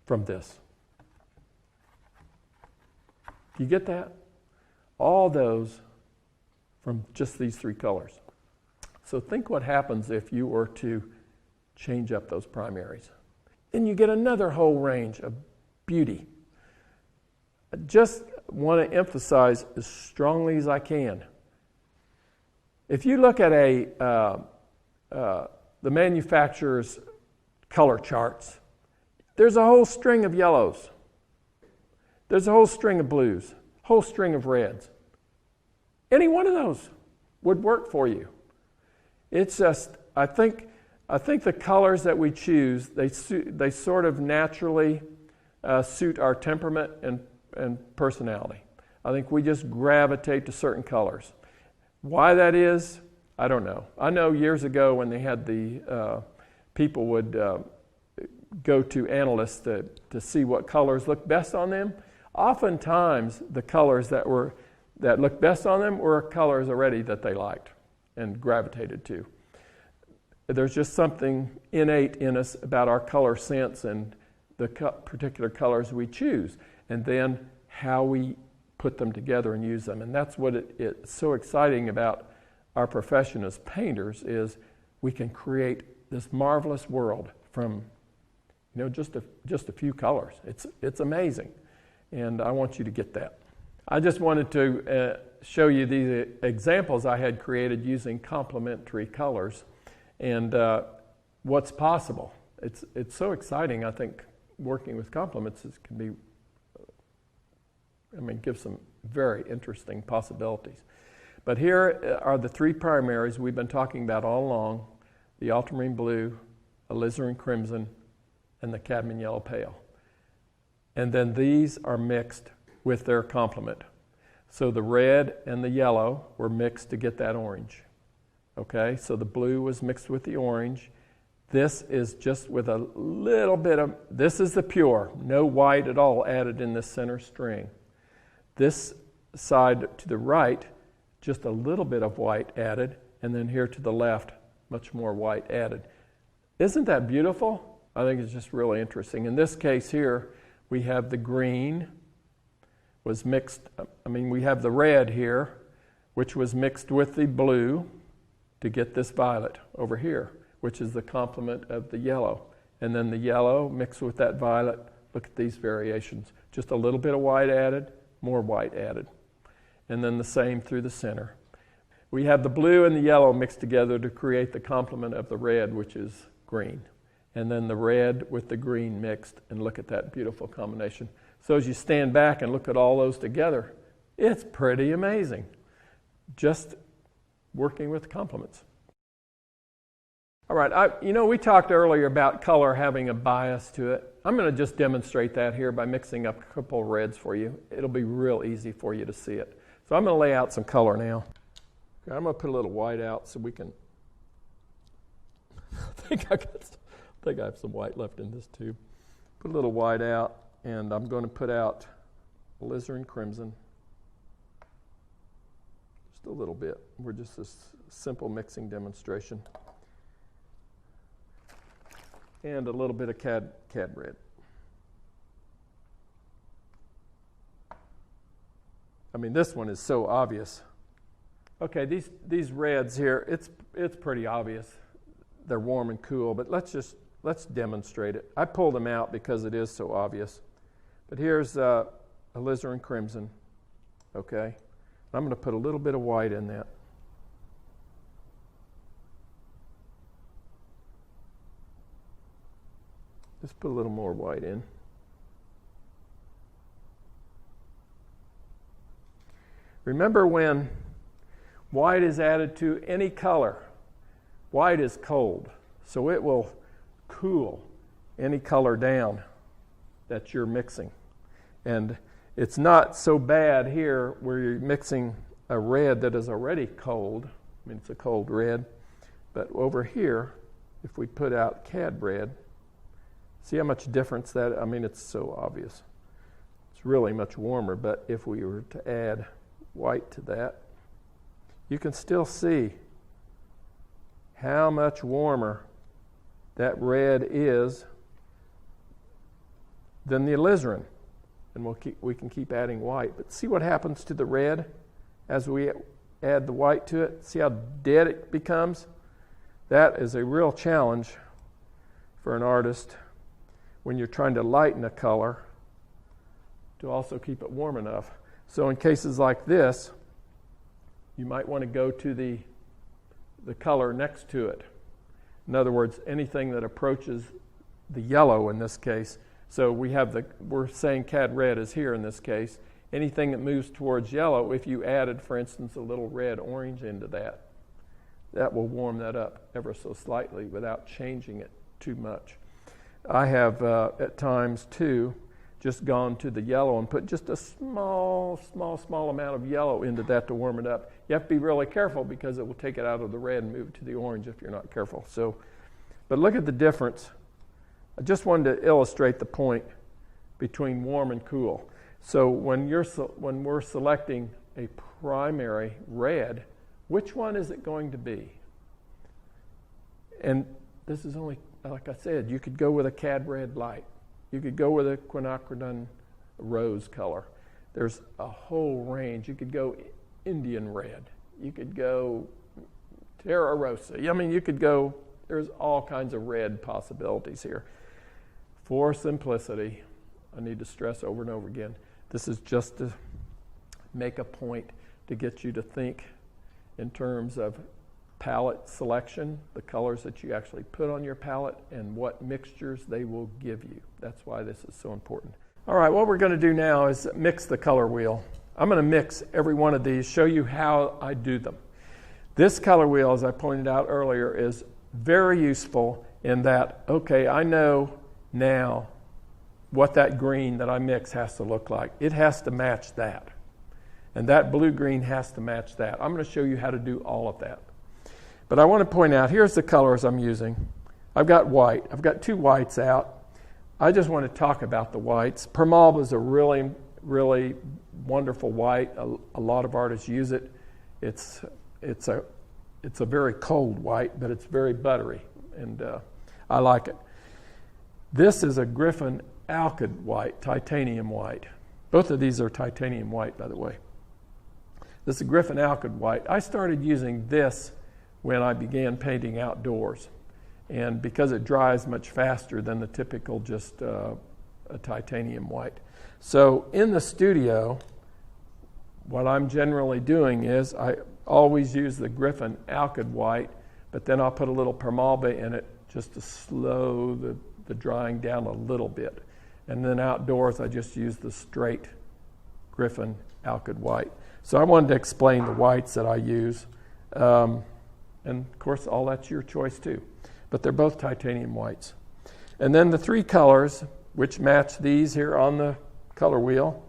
from this. You get that? All those from just these 3 colors. So think what happens if you were to change up those primaries. Then you get another whole range of beauty. I just want to emphasize as strongly as I can. If you look at the manufacturer's color charts, there's a whole string of yellows. There's a whole string of blues, whole string of reds. Any one of those would work for you. It's just, I think the colors that we choose, they sort of naturally suit our temperament and personality. I think we just gravitate to certain colors. Why that is, I don't know. I know years ago when they had the people would go to analysts to see what colors looked best on them. Oftentimes, the colors that looked best on them were colors already that they liked and gravitated to. There's just something innate in us about our color sense and the particular colors we choose, and then how we put them together and use them. And that's what it's so exciting about our profession as painters, is we can create this marvelous world from just a few colors. It's amazing, and I want you to get that. I just wanted to show you these examples I had created using complementary colors and what's possible. It's so exciting. I think working with complements can be, gives some very interesting possibilities. But here are the three primaries we've been talking about all along: the ultramarine blue, alizarin crimson, and the cadmium yellow pale. And then these are mixed with their complement. So the red and the yellow were mixed to get that orange. Okay, so the blue was mixed with the orange. This is just with a little bit of, this is the pure, no white at all added in this center string. This side to the right, just a little bit of white added, and then here to the left, much more white added. Isn't that beautiful? I think it's just really interesting. In this case here, we have the green was mixed, we have the red here, which was mixed with the blue to get this violet over here, which is the complement of the yellow. And then the yellow mixed with that violet. Look at these variations. Just a little bit of white added, more white added. And then the same through the center. We have the blue and the yellow mixed together to create the complement of the red, which is green. And then the red with the green mixed, and look at that beautiful combination. So as you stand back and look at all those together, it's pretty amazing. Just working with complements. All right, we talked earlier about color having a bias to it. I'm going to just demonstrate that here by mixing up a couple of reds for you. It'll be real easy for you to see it. So I'm going to lay out some color now. Okay, I'm going to put a little white out so we can... I think I have some white left in this tube. Put a little white out, and I'm going to put out alizarin crimson. Just a little bit. We're just a simple mixing demonstration. And a little bit of cad red. This one is so obvious. Okay, these reds here, it's pretty obvious. They're warm and cool, but let's demonstrate it. I pulled them out because it is so obvious. But here's alizarin crimson. Okay, I'm going to put a little bit of white in that. Just put a little more white in. Remember, when white is added to any color, white is cold, so it will cool any color down that you're mixing. And it's not so bad here where you're mixing a red that is already cold. It's a cold red. But over here, if we put out cad red, see how much difference that, it's so obvious. It's really much warmer, but if we were to add white to that, you can still see how much warmer that red is than the alizarin. And we can keep adding white. But see what happens to the red as we add the white to it? See how dead it becomes? That is a real challenge for an artist when you're trying to lighten a color to also keep it warm enough. So in cases like this, you might want to go to the color next to it. In other words, anything that approaches the yellow in this case, So we're saying cad red is here in this case. Anything that moves towards yellow, if you added, for instance, a little red-orange into that, that will warm that up ever so slightly without changing it too much. I have, at times, too, just gone to the yellow and put just a small amount of yellow into that to warm it up. You have to be really careful because it will take it out of the red and move it to the orange if you're not careful. So, but look at the difference. I just wanted to illustrate the point between warm and cool. So when we're selecting a primary red, which one is it going to be? And this is only, like I said, you could go with a cad red light. You could go with a quinacridone rose color. There's a whole range. You could go Indian red. You could go Terra Rosa. I mean, you could go, there's all kinds of red possibilities here. For simplicity, I need to stress over and over again, this is just to make a point to get you to think in terms of palette selection, the colors that you actually put on your palette, and what mixtures they will give you. That's why this is so important. All right, what we're going to do now is mix the color wheel. I'm going to mix every one of these, show you how I do them. This color wheel, as I pointed out earlier, is very useful in that, okay, I know now what that green that I mix has to look like. It has to match that. And that blue-green has to match that. I'm going to show you how to do all of that. But I want to point out, here's the colors I'm using. I've got white. I've got two whites out. I just want to talk about the whites. Permalba is a really, really wonderful white. A lot of artists use it. It's a very cold white, but it's very buttery, and I like it. This is a Griffin Alkyd white, titanium white. Both of these are titanium white, by the way. This is a Griffin Alkyd white. I started using this when I began painting outdoors, and because it dries much faster than the typical just a titanium white. So in the studio, what I'm generally doing is I always use the Griffin Alkyd white, but then I'll put a little Permalba in it just to slow the drying down a little bit. And then outdoors, I just use the straight Griffin Alkyd white. So I wanted to explain the whites that I use. And of course, all that's your choice too. But they're both titanium whites. And then the three colors, which match these here on the color wheel: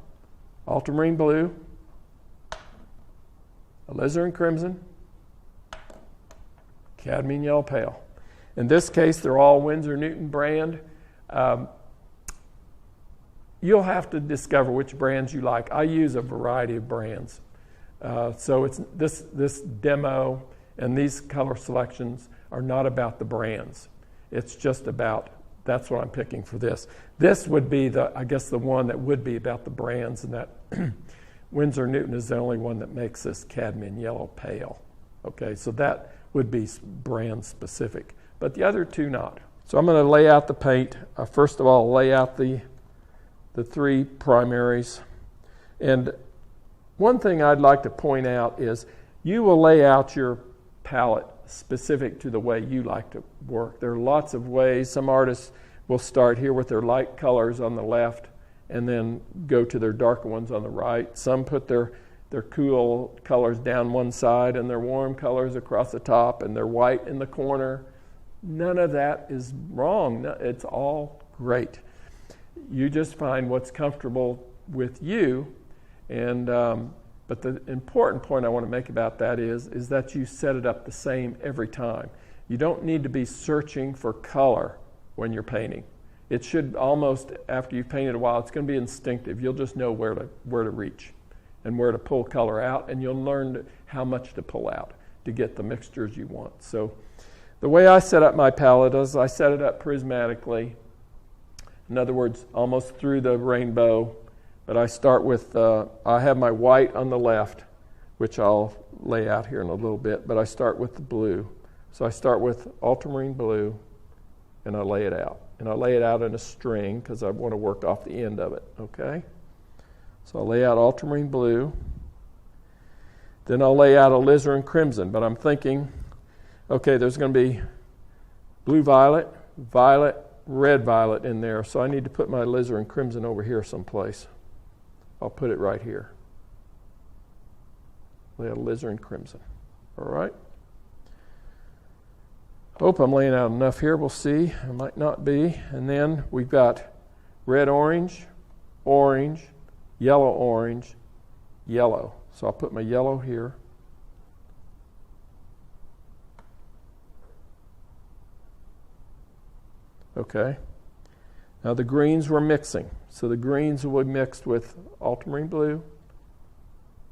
ultramarine blue, alizarin crimson, cadmium yellow pale. In this case, they're all Winsor Newton brand. You'll have to discover which brands you like. I use a variety of brands. So it's this demo and these color selections are not about the brands. It's just about, that's what I'm picking for this. This would be the one that would be about the brands, and that Winsor Newton is the only one that makes this cadmium yellow pale. Okay, so that would be brand specific, but the other two not. So I'm going to lay out the paint. First of all, lay out the three primaries. And one thing I'd like to point out is you will lay out your palette specific to the way you like to work. There are lots of ways. Some artists will start here with their light colors on the left and then go to their darker ones on the right. Some put their cool colors down one side and their warm colors across the top and their white in the corner. None of that is wrong. It's all great. You just find what's comfortable with you. And but the important point I want to make about that is that you set it up the same every time. You don't need to be searching for color when you're painting. It should almost, after you've painted a while, it's going to be instinctive. You'll just know where to reach and where to pull color out, and you'll learn how much to pull out to get the mixtures you want. So the way I set up my palette is I set it up prismatically. In other words, almost through the rainbow. But I start with, I have my white on the left, which I'll lay out here in a little bit, but I start with the blue. So I start with ultramarine blue, and I lay it out. And I lay it out in a string because I want to work off the end of it, okay? So I'll lay out ultramarine blue. Then I'll lay out alizarin crimson, but I'm thinking, okay, there's going to be blue violet, violet, red violet in there, so I need to put my Alizarin Crimson over here someplace. I'll put it right here. We have Alizarin Crimson. All right. Hope I'm laying out enough here. We'll see. It might not be. And then we've got red, orange, orange, yellow, orange, yellow. So I'll put my yellow here. Okay. Now the greens we're mixing. So the greens will be mixed with ultramarine blue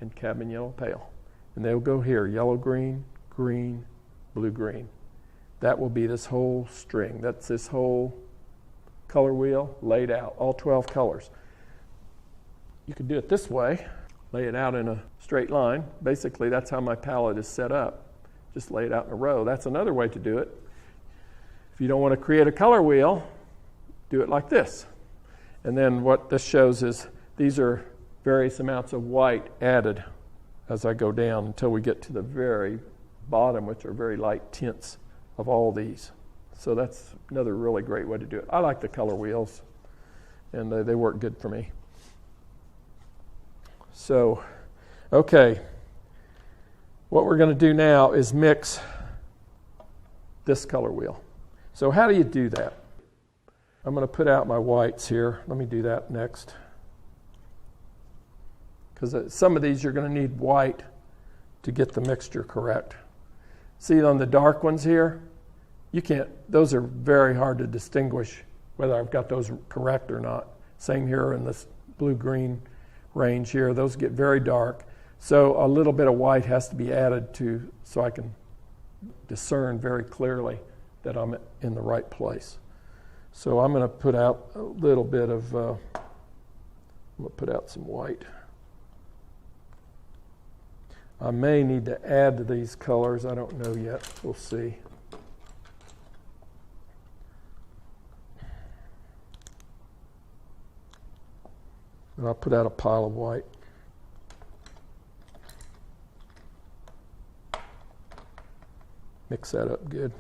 and cabin yellow pale. And they'll go here, yellow, green, green, blue, green. That will be this whole string. That's this whole color wheel laid out, all 12 colors. You could do it this way, lay it out in a straight line. Basically, that's how my palette is set up. Just lay it out in a row. That's another way to do it. If you don't want to create a color wheel, do it like this. And then what this shows is these are various amounts of white added as I go down until we get to the very bottom, which are very light tints of all these. So that's another really great way to do it. I like the color wheels, and they work good for me. So, okay, what we're going to do now is mix this color wheel. So how do you do that? I'm going to put out my whites here. Let me do that next. Because some of these you're going to need white to get the mixture correct. See on the dark ones here, you can't, those are very hard to distinguish whether I've got those correct or not. Same here in this blue-green range here. Those get very dark. So a little bit of white has to be added to, so I can discern very clearly that I'm in the right place. So I'm going to put out a little bit of, I'm going to put out some white. I may need to add to these colors. I don't know yet. We'll see. And I'll put out a pile of white. Mix that up good.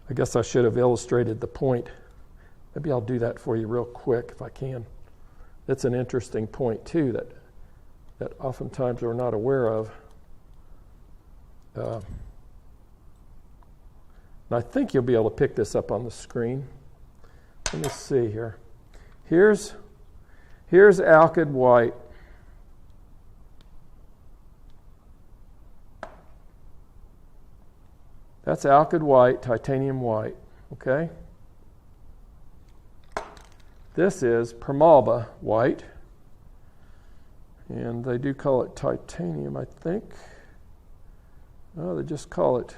I guess I should have illustrated the point. Maybe I'll do that for you real quick if I can. That's an interesting point too that oftentimes we're not aware of. And I think you'll be able to pick this up on the screen. Let me see here. Here's alkyd white. That's alkyd white, titanium white, okay? This is Primalba white, and they do call it titanium, I think. No, they just call it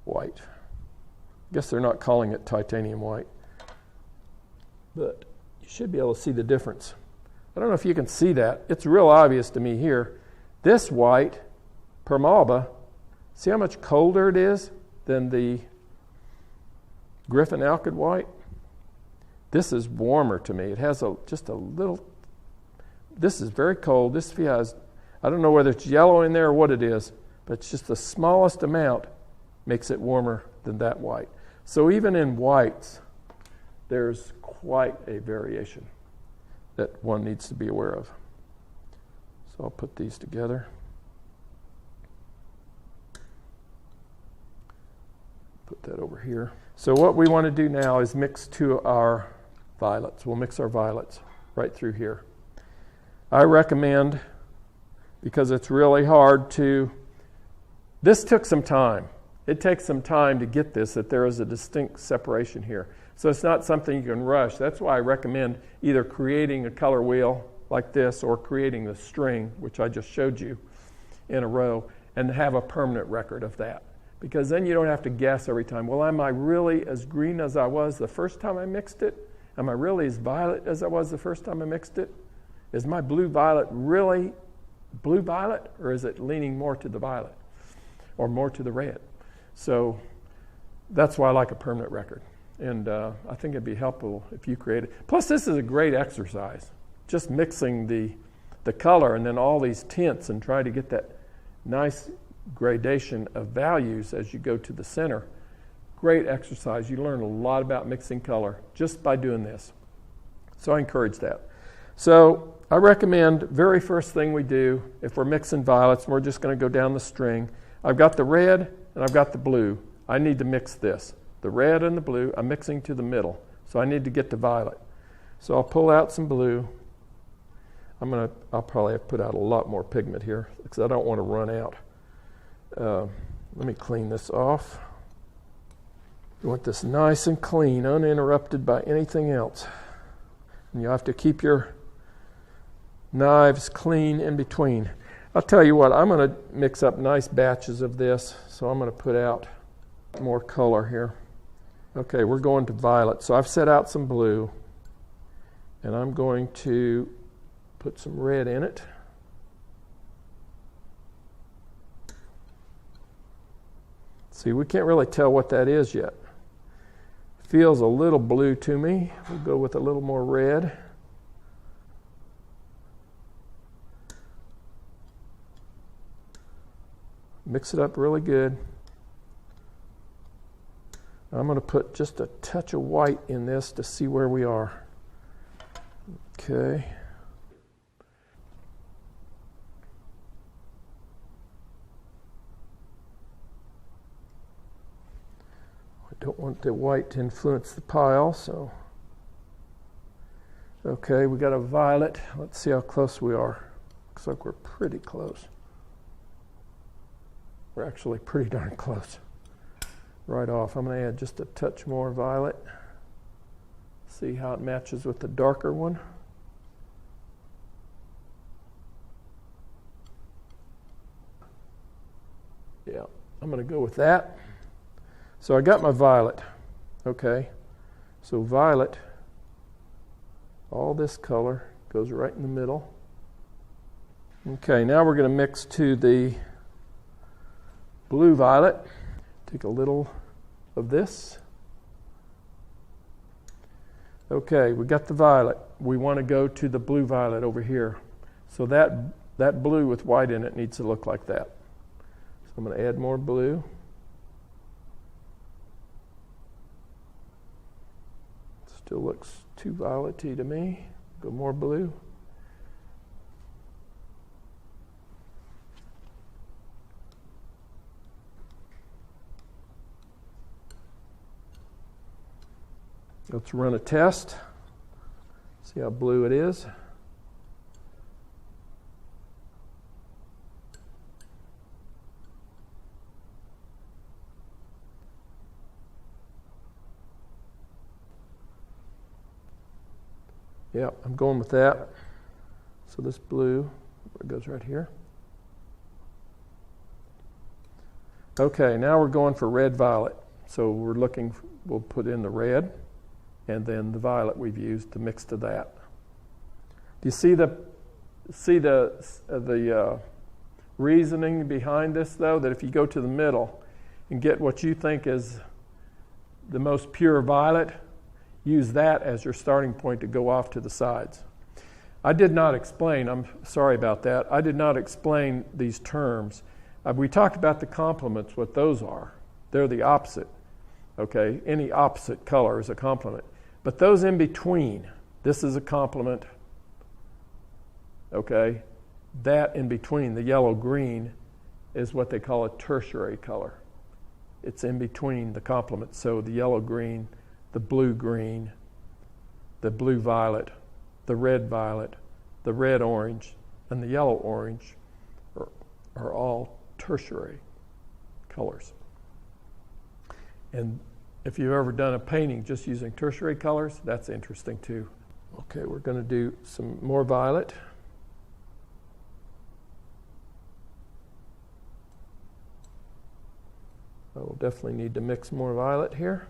white. I guess they're not calling it titanium white, but you should be able to see the difference. I don't know if you can see that. It's real obvious to me here. This white, Primalba, see how much colder it is than the Griffin alkyd white? This is warmer to me. It has just a little, this is very cold. This has, I don't know whether it's yellow in there or what it is, but it's just the smallest amount makes it warmer than that white. So even in whites, there's quite a variation that one needs to be aware of. So I'll put these together. Put that over here. So what we want to do now is mix to our violets. We'll mix our violets right through here. I recommend, because it's really hard to, this took some time. It takes some time to get this, that there is a distinct separation here. So it's not something you can rush. That's why I recommend either creating a color wheel like this or creating the string, which I just showed you, in a row, and have a permanent record of that. Because then you don't have to guess every time, well, am I really as green as I was the first time I mixed it? Am I really as violet as I was the first time I mixed it? Is my blue-violet really blue-violet, or is it leaning more to the violet or more to the red? So that's why I like a permanent record. And I think it'd be helpful if you create it. Plus, this is a great exercise, just mixing the color and then all these tints and try to get that nice gradation of values as you go to the center. Great exercise. You learn a lot about mixing color just by doing this. So I encourage that. So I recommend very first thing we do, if we're mixing violets, and we're just going to go down the string. I've got the red and I've got the blue. I need to mix this. The red and the blue, I'm mixing to the middle. So I need to get to violet. So I'll pull out some blue. I'll probably have to put out a lot more pigment here because I don't want to run out. Let me clean this off. You want this nice and clean, uninterrupted by anything else. And you have to keep your knives clean in between. I'll tell you what, I'm going to mix up nice batches of this, so I'm going to put out more color here. Okay, we're going to violet. So I've set out some blue, and I'm going to put some red in it. See, we can't really tell what that is yet. Feels a little blue to me. We'll go with a little more red. Mix it up really good. I'm going to put just a touch of white in this to see where we are. Okay. I don't want the white to influence the pile, so. Okay, we got a violet. Let's see how close we are. Looks like we're pretty close. We're actually pretty darn close. Right off. I'm going to add just a touch more violet. See how it matches with the darker one. Yeah, I'm going to go with that. So I got my violet. Okay, so violet, all this color goes right in the middle. Okay, now we're going to mix to the blue violet. Take a little of this. Okay, we got the violet. We want to go to the blue violet over here. So that blue with white in it needs to look like that. So I'm going to add more blue. Still looks too violety to me. Go more blue. Let's run a test. See how blue it is. Yeah, I'm going with that. So this blue, it goes right here. Okay, now we're going for red violet. So we'll put in the red and then the violet we've used to mix to that. Do you see the reasoning behind this though? That if you go to the middle and get what you think is the most pure violet, use that as your starting point to go off to the sides. I did not explain, I'm sorry about that, I did not explain these terms. We talked about the complements, what those are. They're the opposite, okay? Any opposite color is a complement. But those in between, this is a complement, okay? That in between, the yellow-green, is what they call a tertiary color. It's in between the complements. So the yellow-green, the blue-green, the blue-violet, the red-violet, the red-orange, and the yellow-orange are all tertiary colors. And if you've ever done a painting just using tertiary colors, that's interesting too. Okay, we're going to do some more violet. I will definitely need to mix more violet here.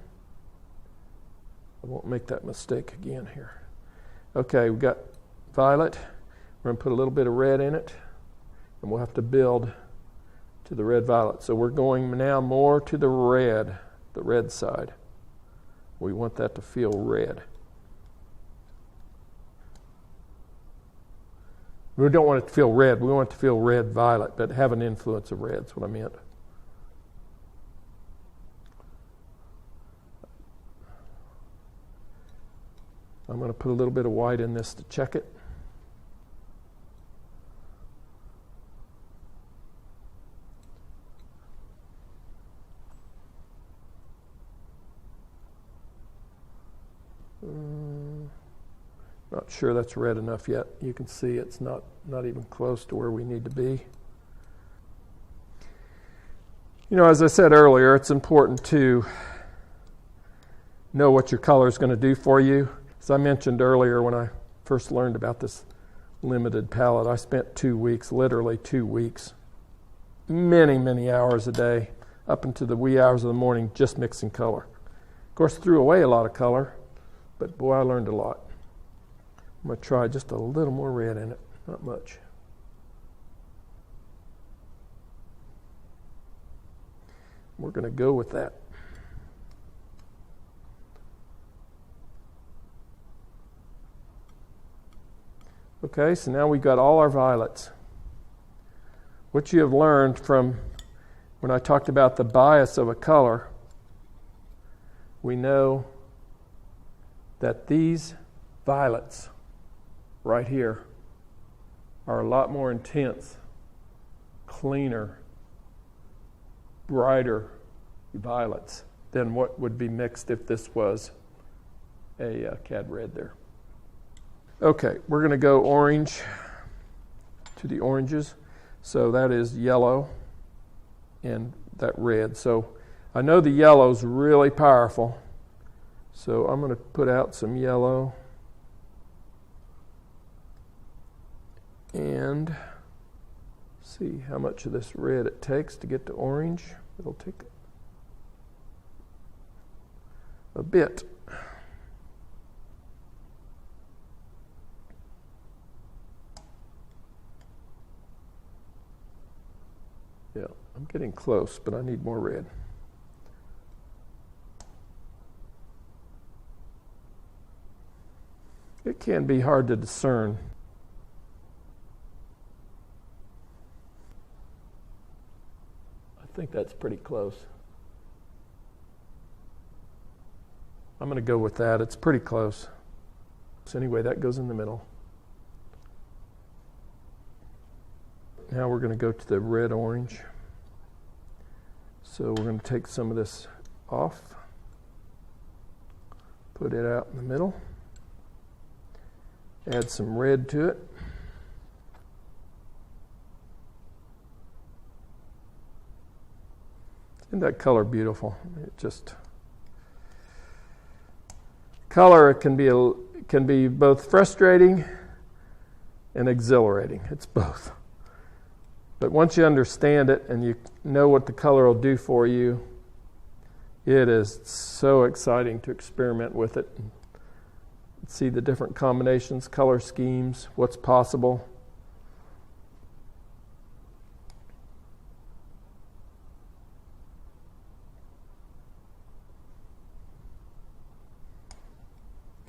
I won't make that mistake again here. Okay, we've got violet. We're going to put a little bit of red in it, and we'll have to build to the red violet. So we're going now more to the red side. We want that to feel red. We don't want it to feel red. We want it to feel red-violet, but have an influence of red. That's what I meant. I'm going to put a little bit of white in this to check it. Not sure that's red enough yet. You can see it's not even close to where we need to be. You know, as I said earlier, it's important to know what your color is going to do for you. As I mentioned earlier, when I first learned about this limited palette, I spent 2 weeks, literally 2 weeks, many, many hours a day, up into the wee hours of the morning, just mixing color. Of course, threw away a lot of color, but boy, I learned a lot. I'm going to try just a little more red in it, not much. We're going to go with that. Okay, so now we've got all our violets. What you have learned from when I talked about the bias of a color, we know that these violets right here are a lot more intense, cleaner, brighter violets than what would be mixed if this was a cad red there. Okay, we're going to go orange to the oranges. So that is yellow and that red. So I know the yellow's really powerful. So I'm going to put out some yellow. And see how much of this red it takes to get to orange. It'll take a bit. Yeah, I'm getting close, but I need more red. It can be hard to discern. I think that's pretty close. I'm going to go with that. It's pretty close. So anyway, that goes in the middle. Now we're going to go to the red-orange. So we're going to take some of this off, put it out in the middle, add some red to it. Isn't that color beautiful? It just color can be both frustrating and exhilarating. It's both. But once you understand it and you know what the color will do for you, it is so exciting to experiment with it and see the different combinations, color schemes, what's possible.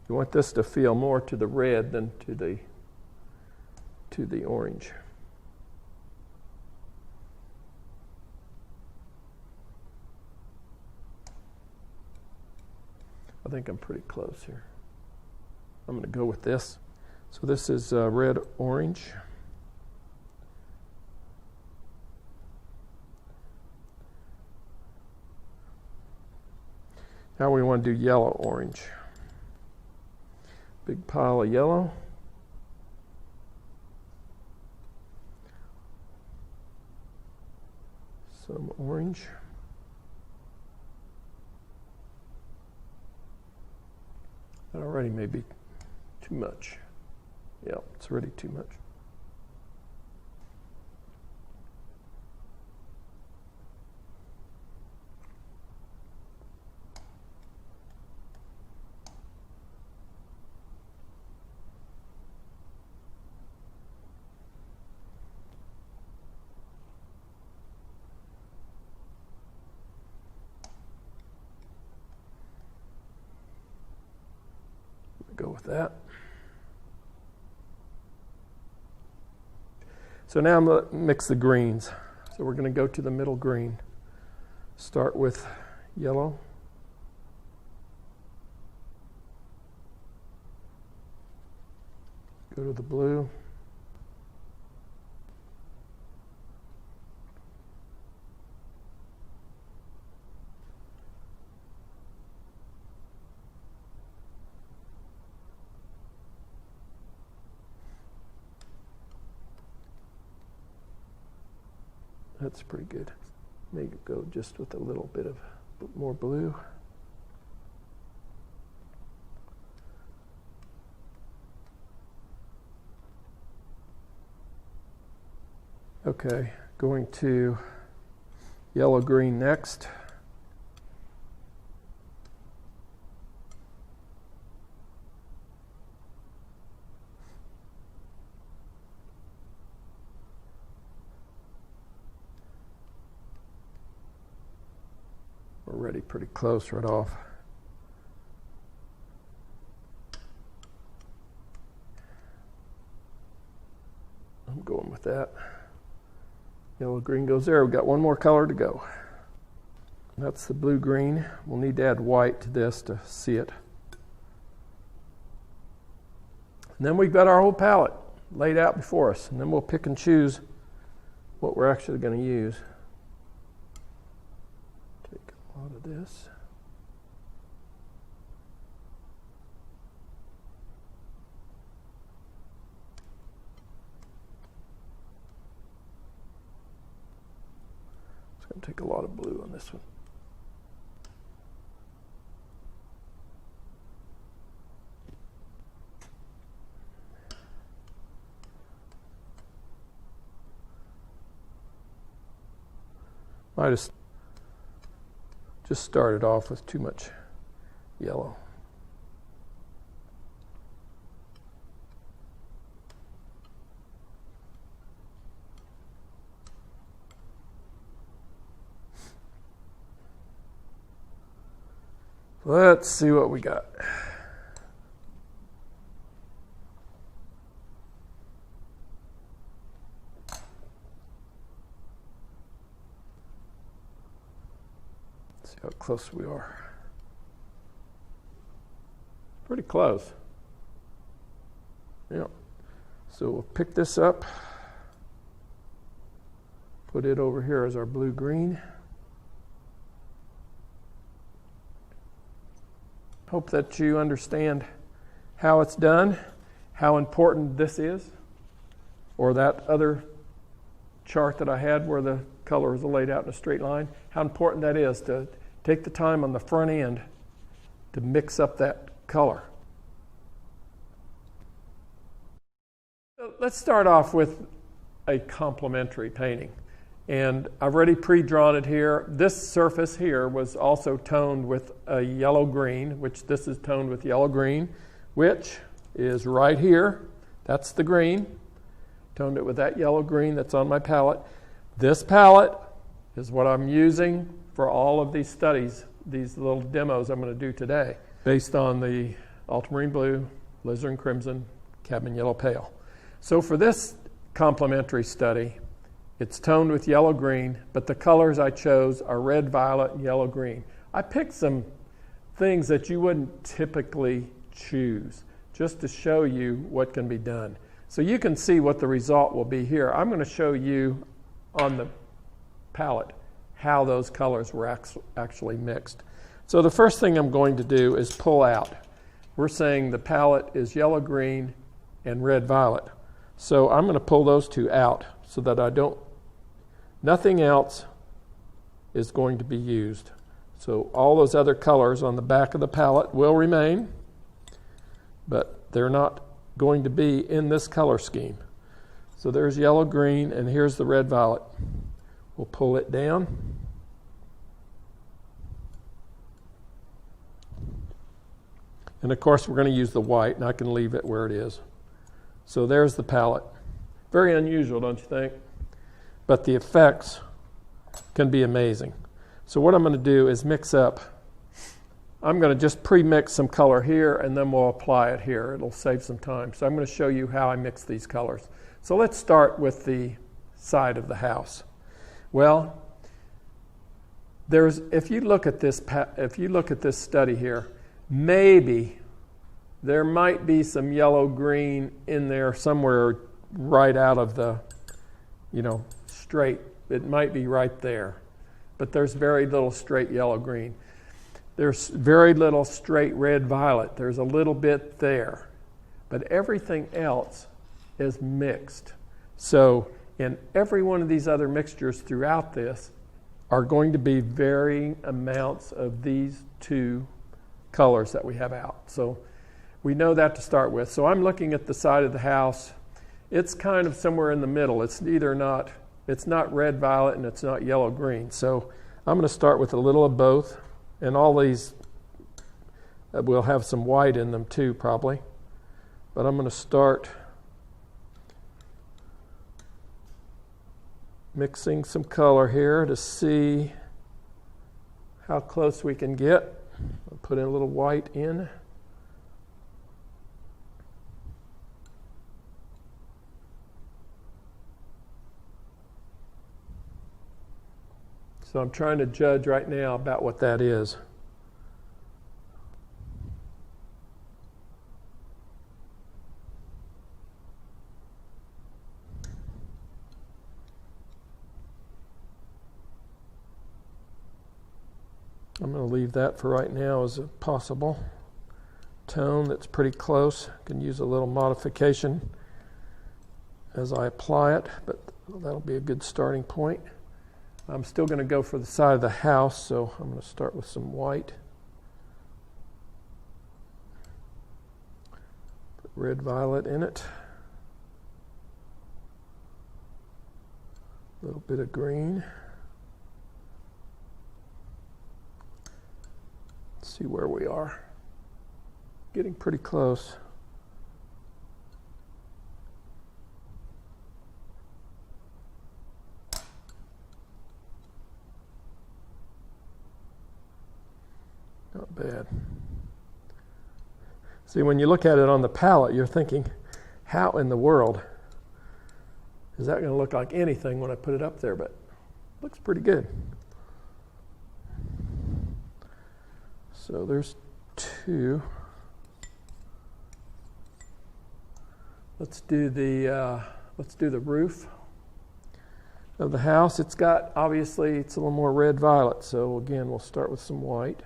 You want this to feel more to the red than to the orange. I think I'm pretty close here. I'm going to go with this. So this is red-orange. Now we want to do yellow-orange. Big pile of yellow. Some orange. That already may be too much. Yeah, it's already too much. Go with that. So now I'm going to mix the greens. So we're going to go to the middle green. Start with yellow. Go to the blue. That's pretty good. Maybe go just with a little bit of more blue. Okay, going to yellow-green next. We're already pretty close right off. I'm going with that. Yellow-green goes there. We've got one more color to go. That's the blue-green. We'll need to add white to this to see it. And then we've got our whole palette laid out before us. And then we'll pick and choose what we're actually going to use. Take a lot of this. Take a lot of blue on this one. I just started off with too much yellow. Let's see what we got. Let's see how close we are. Pretty close. Yeah. So we'll pick this up, put it over here as our blue-green. Hope that you understand how it's done, how important this is, or that other chart that I had where the colors are laid out in a straight line, how important that is to take the time on the front end to mix up that color. Let's start off with a complementary painting. And I've already pre-drawn it here. This surface here was also toned with a yellow-green, which this is toned with yellow-green, which is right here. That's the green. Toned it with that yellow-green that's on my palette. This palette is what I'm using for all of these studies, these little demos I'm going to do today, based on the ultramarine blue, alizarin crimson, cadmium yellow pale. So for this complementary study, it's toned with yellow-green, but the colors I chose are red, violet, and yellow-green. I picked some things that you wouldn't typically choose, just to show you what can be done. So you can see what the result will be here. I'm going to show you on the palette how those colors were actually mixed. So the first thing I'm going to do is pull out. We're saying the palette is yellow-green and red-violet. So I'm going to pull those two out so that nothing else is going to be used. So all those other colors on the back of the palette will remain, but they're not going to be in this color scheme. So there's yellow-green, and here's the red-violet. We'll pull it down. And of course we're going to use the white, and I can leave it where it is. So there's the palette. Very unusual, don't you think? But the effects can be amazing. So what I'm going to do is mix up. I'm going to just pre-mix some color here, and then we'll apply it here. It'll save some time. So I'm going to show you how I mix these colors. So let's start with the side of the house? Well, if you look at this study here, maybe there might be some yellow-green in there somewhere right out of the, straight. It might be right there. But there's very little straight yellow-green. There's very little straight red-violet. There's a little bit there. But everything else is mixed. So in every one of these other mixtures throughout this are going to be varying amounts of these two colors that we have out. So we know that to start with. So I'm looking at the side of the house. It's kind of somewhere in the middle. It's not red-violet and it's not yellow-green. So I'm going to start with a little of both. And all these will have some white in them too, probably. But I'm going to start mixing some color here to see how close we can get. I'll put in a little white in. So I'm trying to judge right now about what that is. I'm going to leave that for right now as a possible tone that's pretty close. I can use a little modification as I apply it, but that'll be a good starting point. I'm still going to go for the side of the house, so I'm going to start with some white. Put red-violet in it. A little bit of green. Let's see where we are. Getting pretty close. Not bad. See, when you look at it on the palette, you're thinking, how in the world is that going to look like anything when I put it up there? But it looks pretty good. So there's two. Let's do the roof of the house. It's a little more red-violet. So again, we'll start with some white.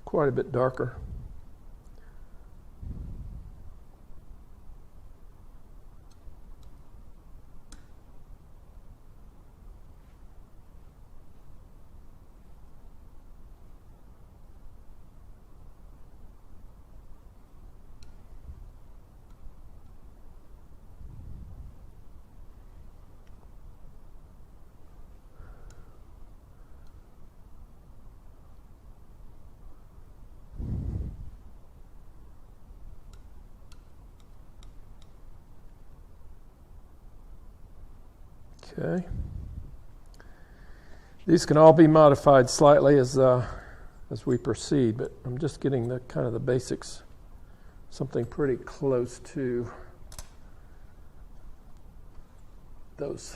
Quite a bit darker. Okay. These can all be modified slightly as we proceed, but I'm just getting the kind of the basics, something pretty close to those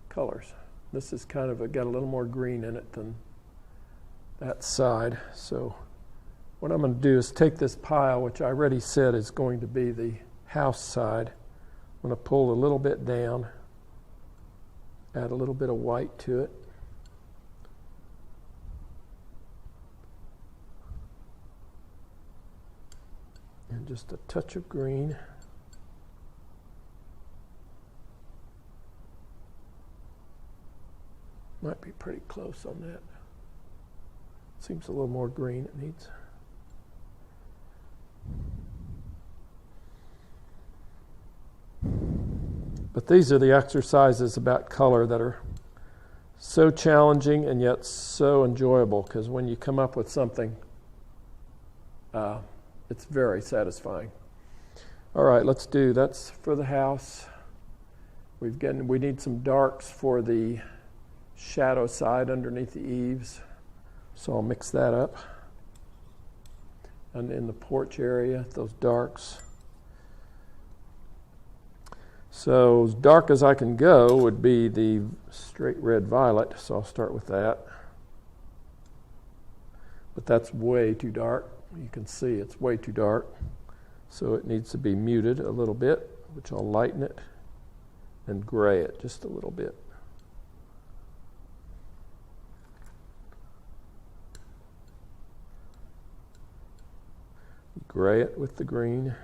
colors. This is kind of got a little more green in it than that side. So what I'm going to do is take this pile, which I already said is going to be the house side. I'm going to pull a little bit down. Add a little bit of white to it. And just a touch of green. Might be pretty close on that. Seems a little more green it needs. But these are the exercises about color that are so challenging and yet so enjoyable, because when you come up with something, it's very satisfying. All right, that's for the house. We need some darks for the shadow side underneath the eaves, so I'll mix that up. And in the porch area, those darks. So as dark as I can go would be the straight red violet, so I'll start with that. But that's way too dark. You can see it's way too dark. So it needs to be muted a little bit, which I'll lighten it and gray it just a little bit. Gray it with the green.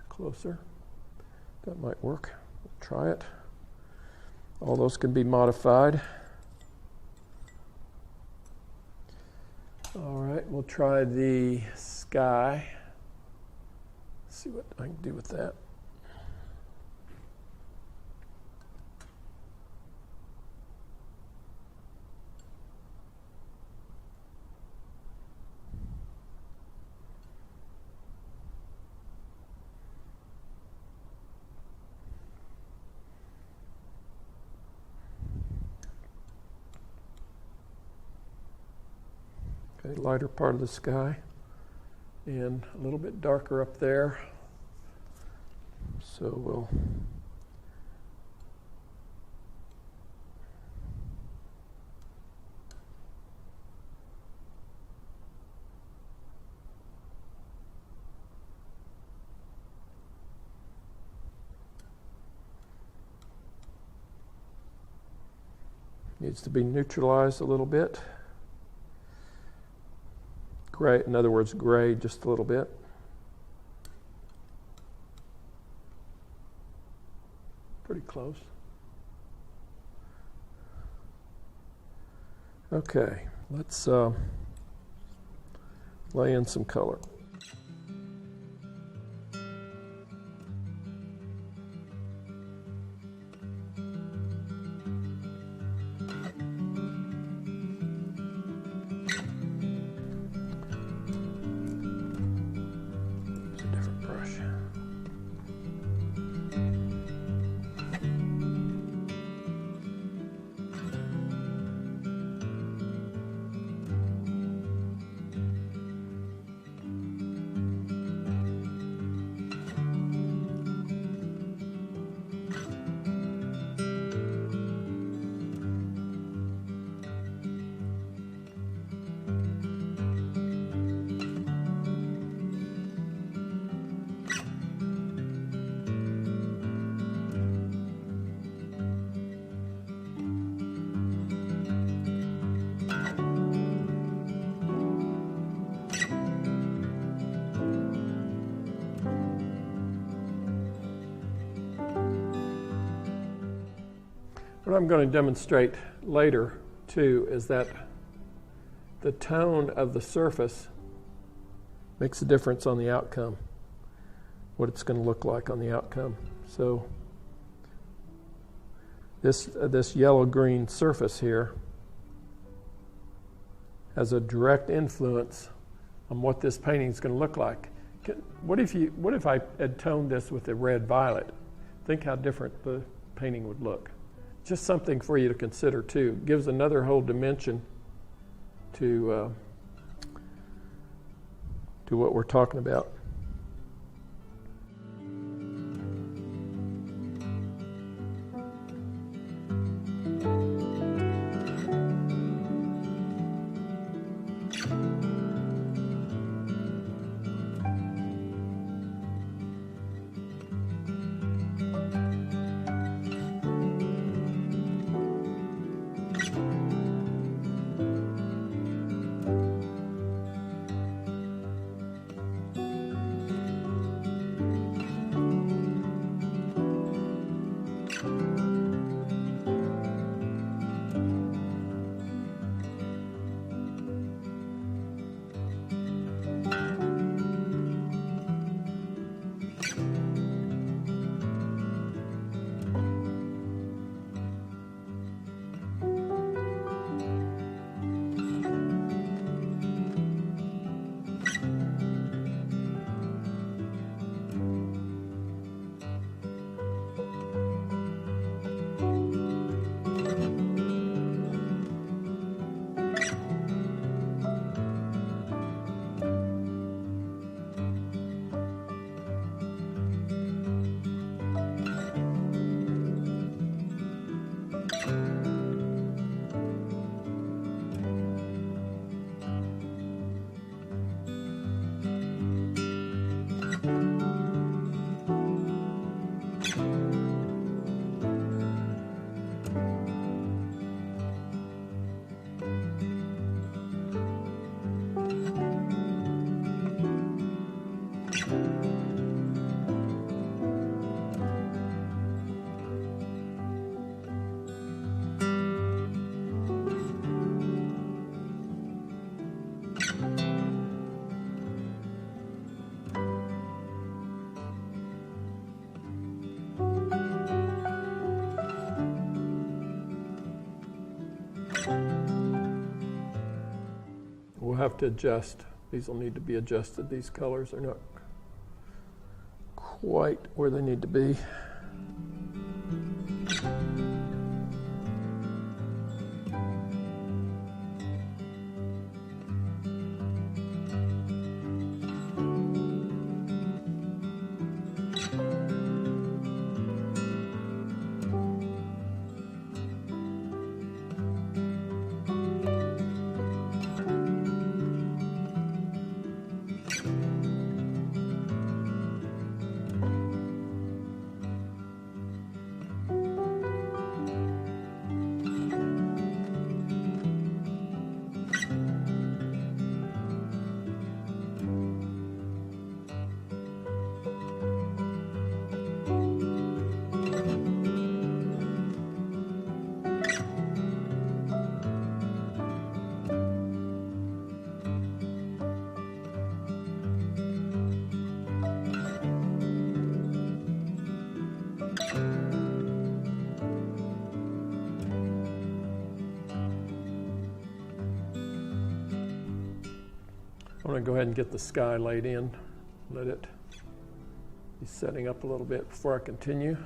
Closer. That might work. We'll try it. All those can be modified. All right, we'll try the sky. See what I can do with that. Okay, lighter part of the sky and a little bit darker up there. So we'll needs to be neutralized a little bit. Gray, in other words, gray just a little bit. Pretty close. Okay, let's lay in some color. What I'm going to demonstrate later, too, is that the tone of the surface makes a difference on the outcome, what it's going to look like on the outcome. So this yellow-green surface here has a direct influence on what this painting is going to look like. What if I had toned this with a red-violet? Think how different the painting would look. Just something for you to consider too. Gives another whole dimension to what we're talking about. have to adjust. These will need to be adjusted. These colors are not quite where they need to be. I'm going to go ahead and get the sky laid in, let it be setting up a little bit before I continue.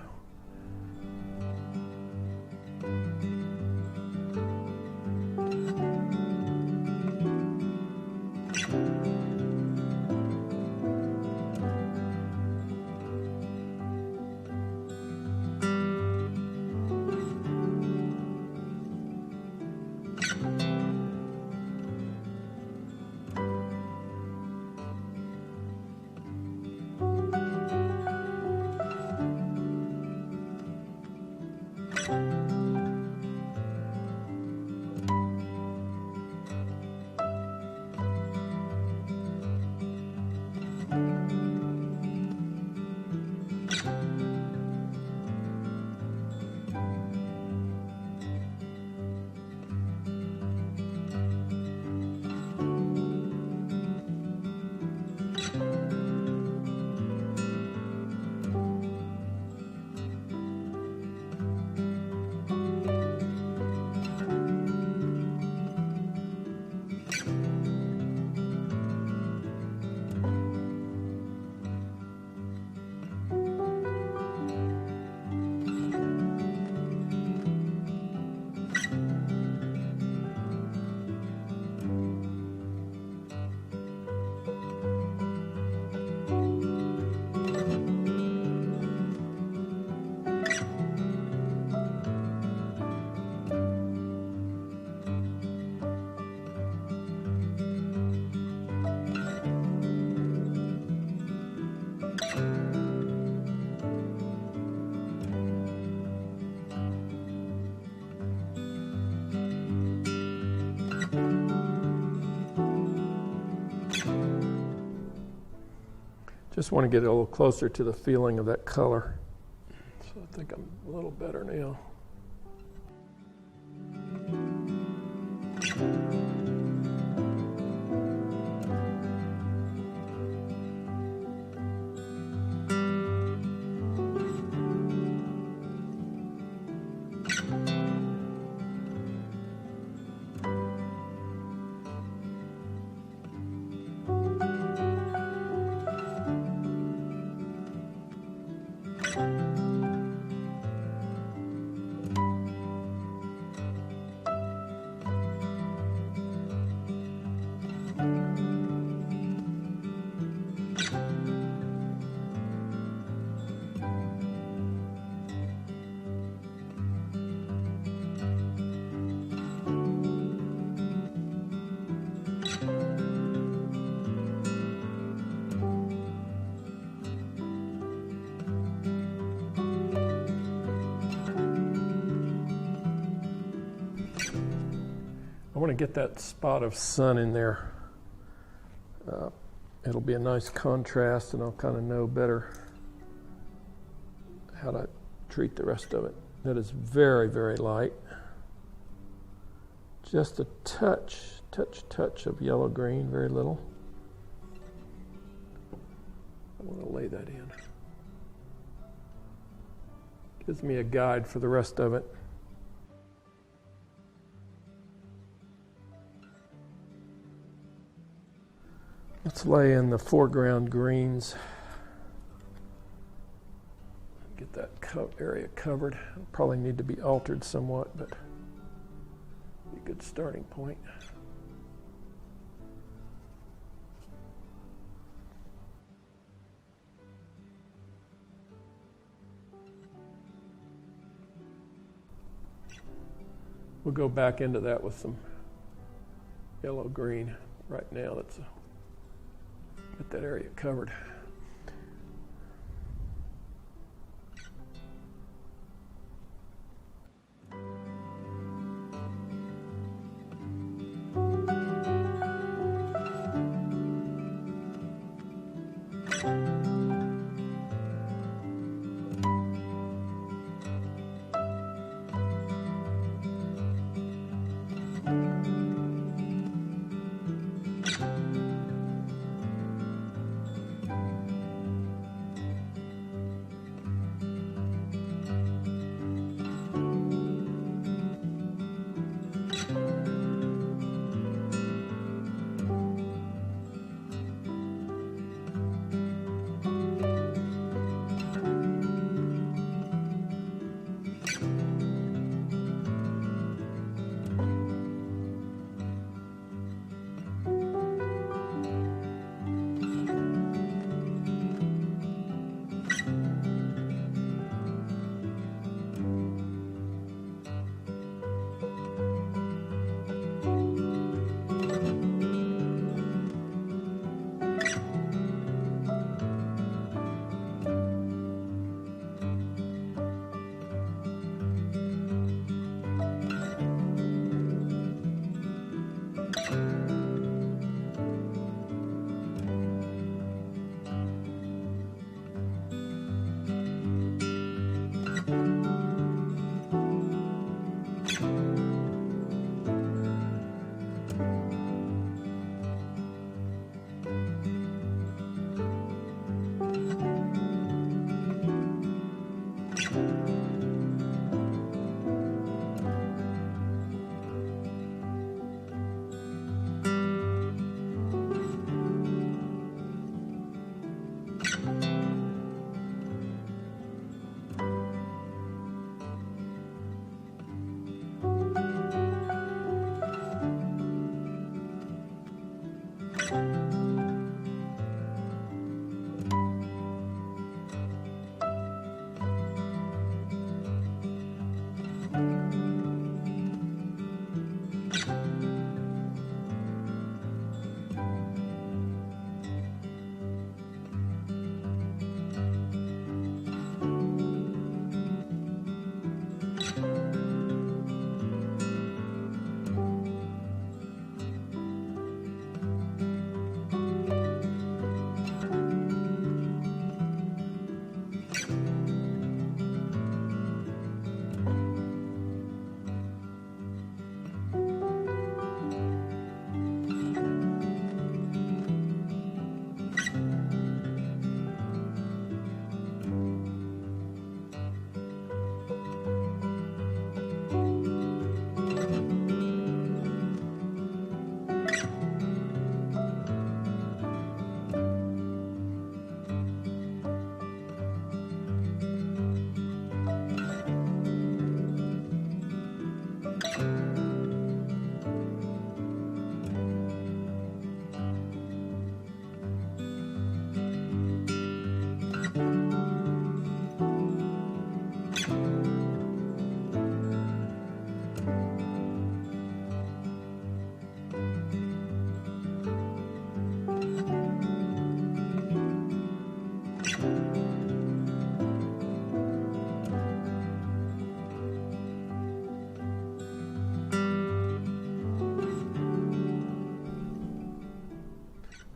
Just want to get a little closer to the feeling of that color. So I think I'm a little better now. I want to get that spot of sun in there. It'll be a nice contrast, and I'll kind of know better how to treat the rest of it. That is very, very light. Just a touch of yellow-green, very little. I want to lay that in. Gives me a guide for the rest of it. Let's lay in the foreground greens. Get that area covered. It'll probably need to be altered somewhat, but be a good starting point. We'll go back into that with some yellow-green. Right now, let's get that area covered.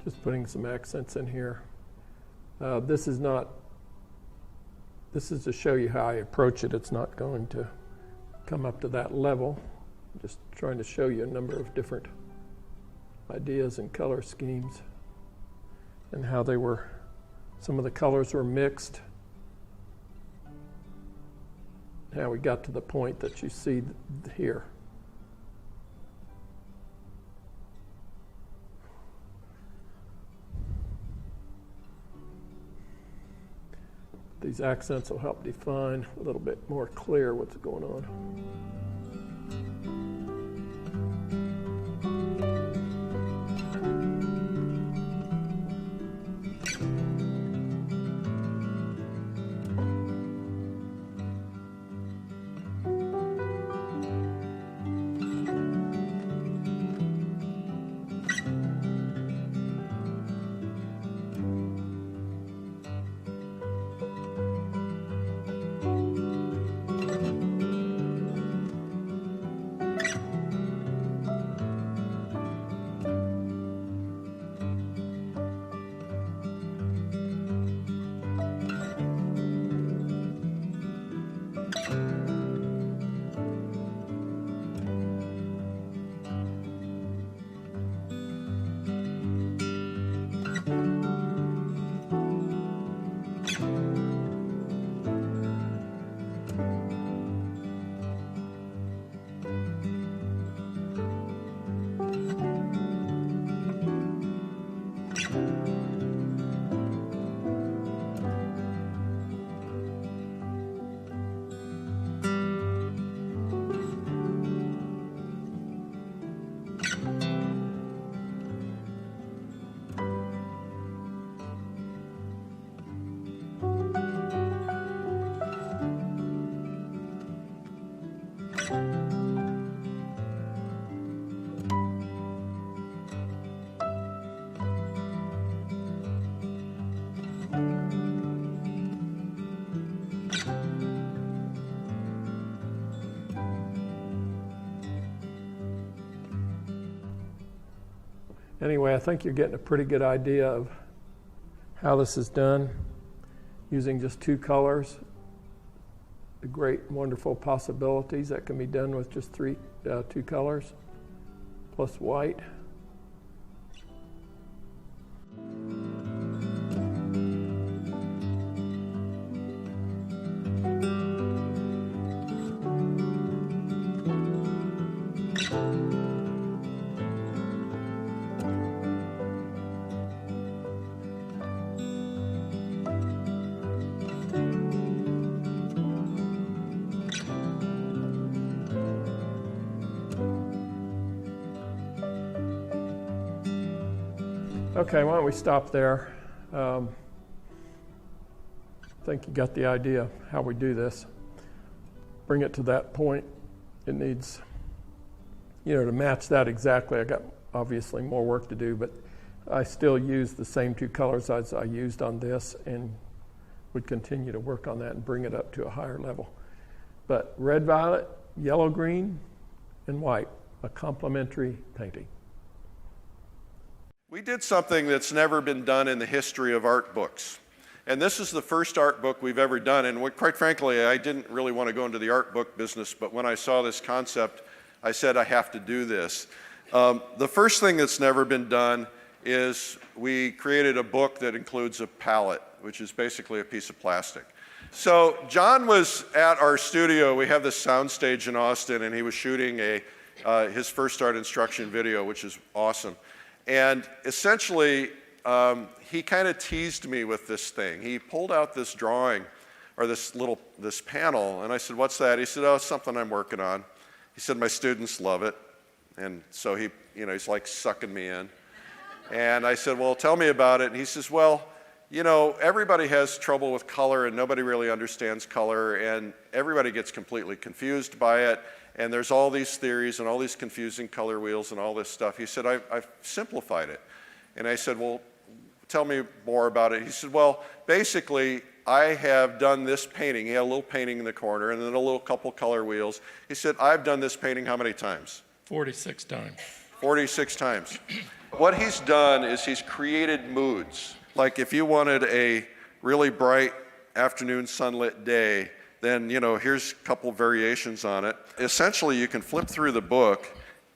Just putting some accents in here. This is to show you how I approach it. It's not going to come up to that level. Just trying to show you a number of different ideas and color schemes and how they were, some of the colors were mixed. How we got to the point that you see here. These accents will help define a little bit more clear what's going on. Anyway, I think you're getting a pretty good idea of how this is done using just two colors. The great, wonderful possibilities that can be done with just two colors plus white. Okay, why don't we stop there? I think you got the idea of how we do this. Bring it to that point. It needs, to match that exactly. I got obviously more work to do, but I still use the same two colors as I used on this and would continue to work on that and bring it up to a higher level. But red, violet, yellow, green, and white, a complementary painting. We did something that's never been done in the history of art books. And this is the first art book we've ever done. And quite frankly, I didn't really want to go into the art book business, but when I saw this concept, I said I have to do this. The first thing that's never been done is we created a book that includes a palette, which is basically a piece of plastic. So John was at our studio. We have this soundstage in Austin, and he was shooting his first art instruction video, which is awesome. And essentially, he kind of teased me with this thing. He pulled out this drawing, or this panel, and I said, "What's that?" He said, "Oh, it's something I'm working on." He said, "My students love it." And so he's like sucking me in. And I said, "Well, tell me about it." And he says, "Well, everybody has trouble with color, and nobody really understands color, and everybody gets completely confused by it. And there's all these theories and all these confusing color wheels and all this stuff." He said, I've simplified it. And I said, "Well, tell me more about it." He said, "Well, basically, I have done this painting." He had a little painting in the corner and then a couple color wheels. He said, "I've done this painting how many times?" 46 times. 46 times. What he's done is he's created moods. Like if you wanted a really bright afternoon sunlit day, then here's a couple variations on it. Essentially, you can flip through the book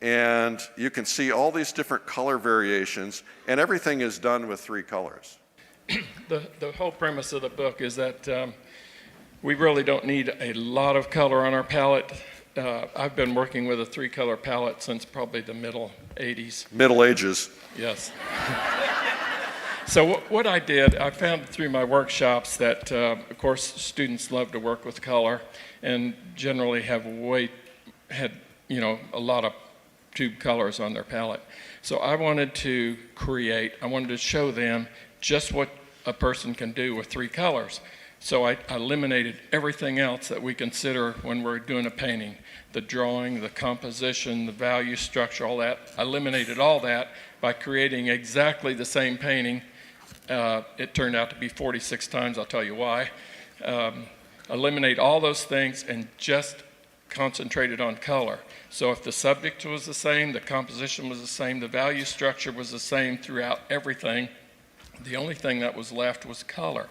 and you can see all these different color variations, and everything is done with 3 colors. The whole premise of the book is that we really don't need a lot of color on our palette. I've been working with a 3-color palette since probably the middle 80s. Middle Ages. Yes. So what I did, I found through my workshops that, of course, students love to work with color and generally had a lot of tube colors on their palette. So I wanted to show them just what a person can do with 3 colors. So I eliminated everything else that we consider when we're doing a painting. The drawing, the composition, the value structure, all that. I eliminated all that by creating exactly the same painting. It turned out to be 46 times, I'll tell you why. Eliminate all those things and just concentrated on color. So if the subject was the same, the composition was the same, the value structure was the same throughout everything, the only thing that was left was color.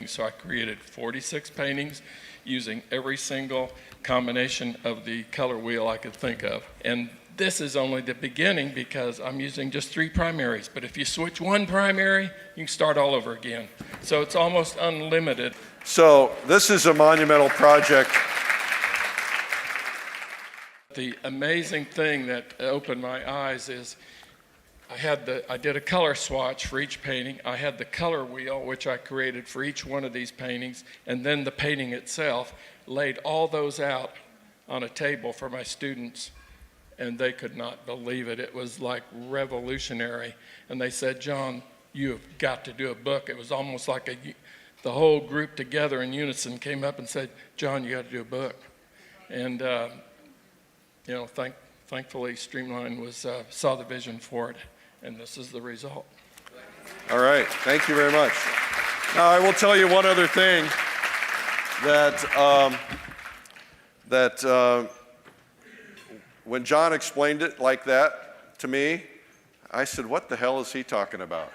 So I created 46 paintings using every single combination of the color wheel I could think of. And this is only the beginning because I'm using just 3 primaries. But if you switch 1 primary, you can start all over again. So it's almost unlimited. So this is a monumental project. The amazing thing that opened my eyes is I did a color swatch for each painting. I had the color wheel, which I created for each one of these paintings, and then the painting itself, laid all those out on a table for my students, and they could not believe it. It was like revolutionary. And they said, "John, you have got to do a book." It was almost like the whole group together in unison came up and said, "John, you got to do a book." And thankfully, Streamline saw the vision for it, and this is the result. All right, thank you very much. Now, I will tell you one other thing that when John explained it like that to me, I said, "What the hell is he talking about?"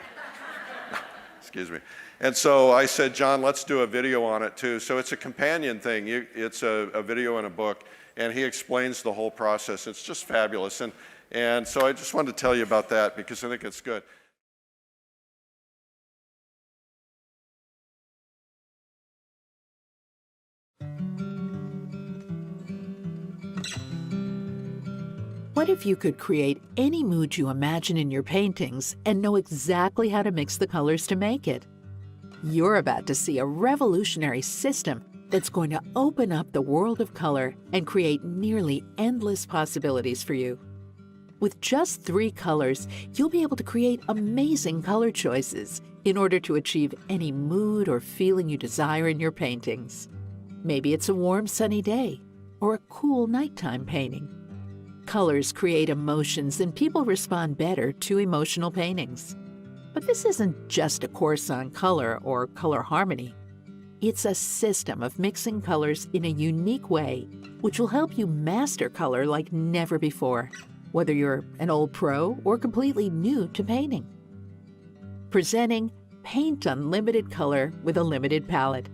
Excuse me. And so I said, "John, let's do a video on it too." So it's a companion thing. It's a video and a book, and he explains the whole process. It's just fabulous. And so I just wanted to tell you about that because I think it's good. What if you could create any mood you imagine in your paintings and know exactly how to mix the colors to make it? You're about to see a revolutionary system that's going to open up the world of color and create nearly endless possibilities for you. With just 3 colors, you'll be able to create amazing color choices in order to achieve any mood or feeling you desire in your paintings. Maybe it's a warm, sunny day or a cool nighttime painting. Colors create emotions, and people respond better to emotional paintings. But this isn't just a course on color or color harmony. It's a system of mixing colors in a unique way, which will help you master color like never before, whether you're an old pro or completely new to painting. Presenting Paint Unlimited Color with a Limited Palette.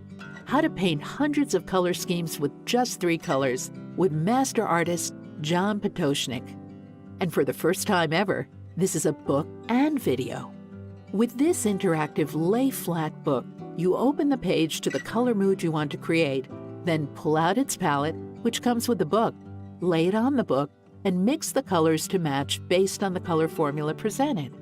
How to paint hundreds of color schemes with just 3 colors with master artist John Pototschnik. And for the first time ever, this is a book and video. With this interactive lay-flat book, you open the page to the color mood you want to create, then pull out its palette, which comes with the book, lay it on the book, and mix the colors to match based on the color formula presented.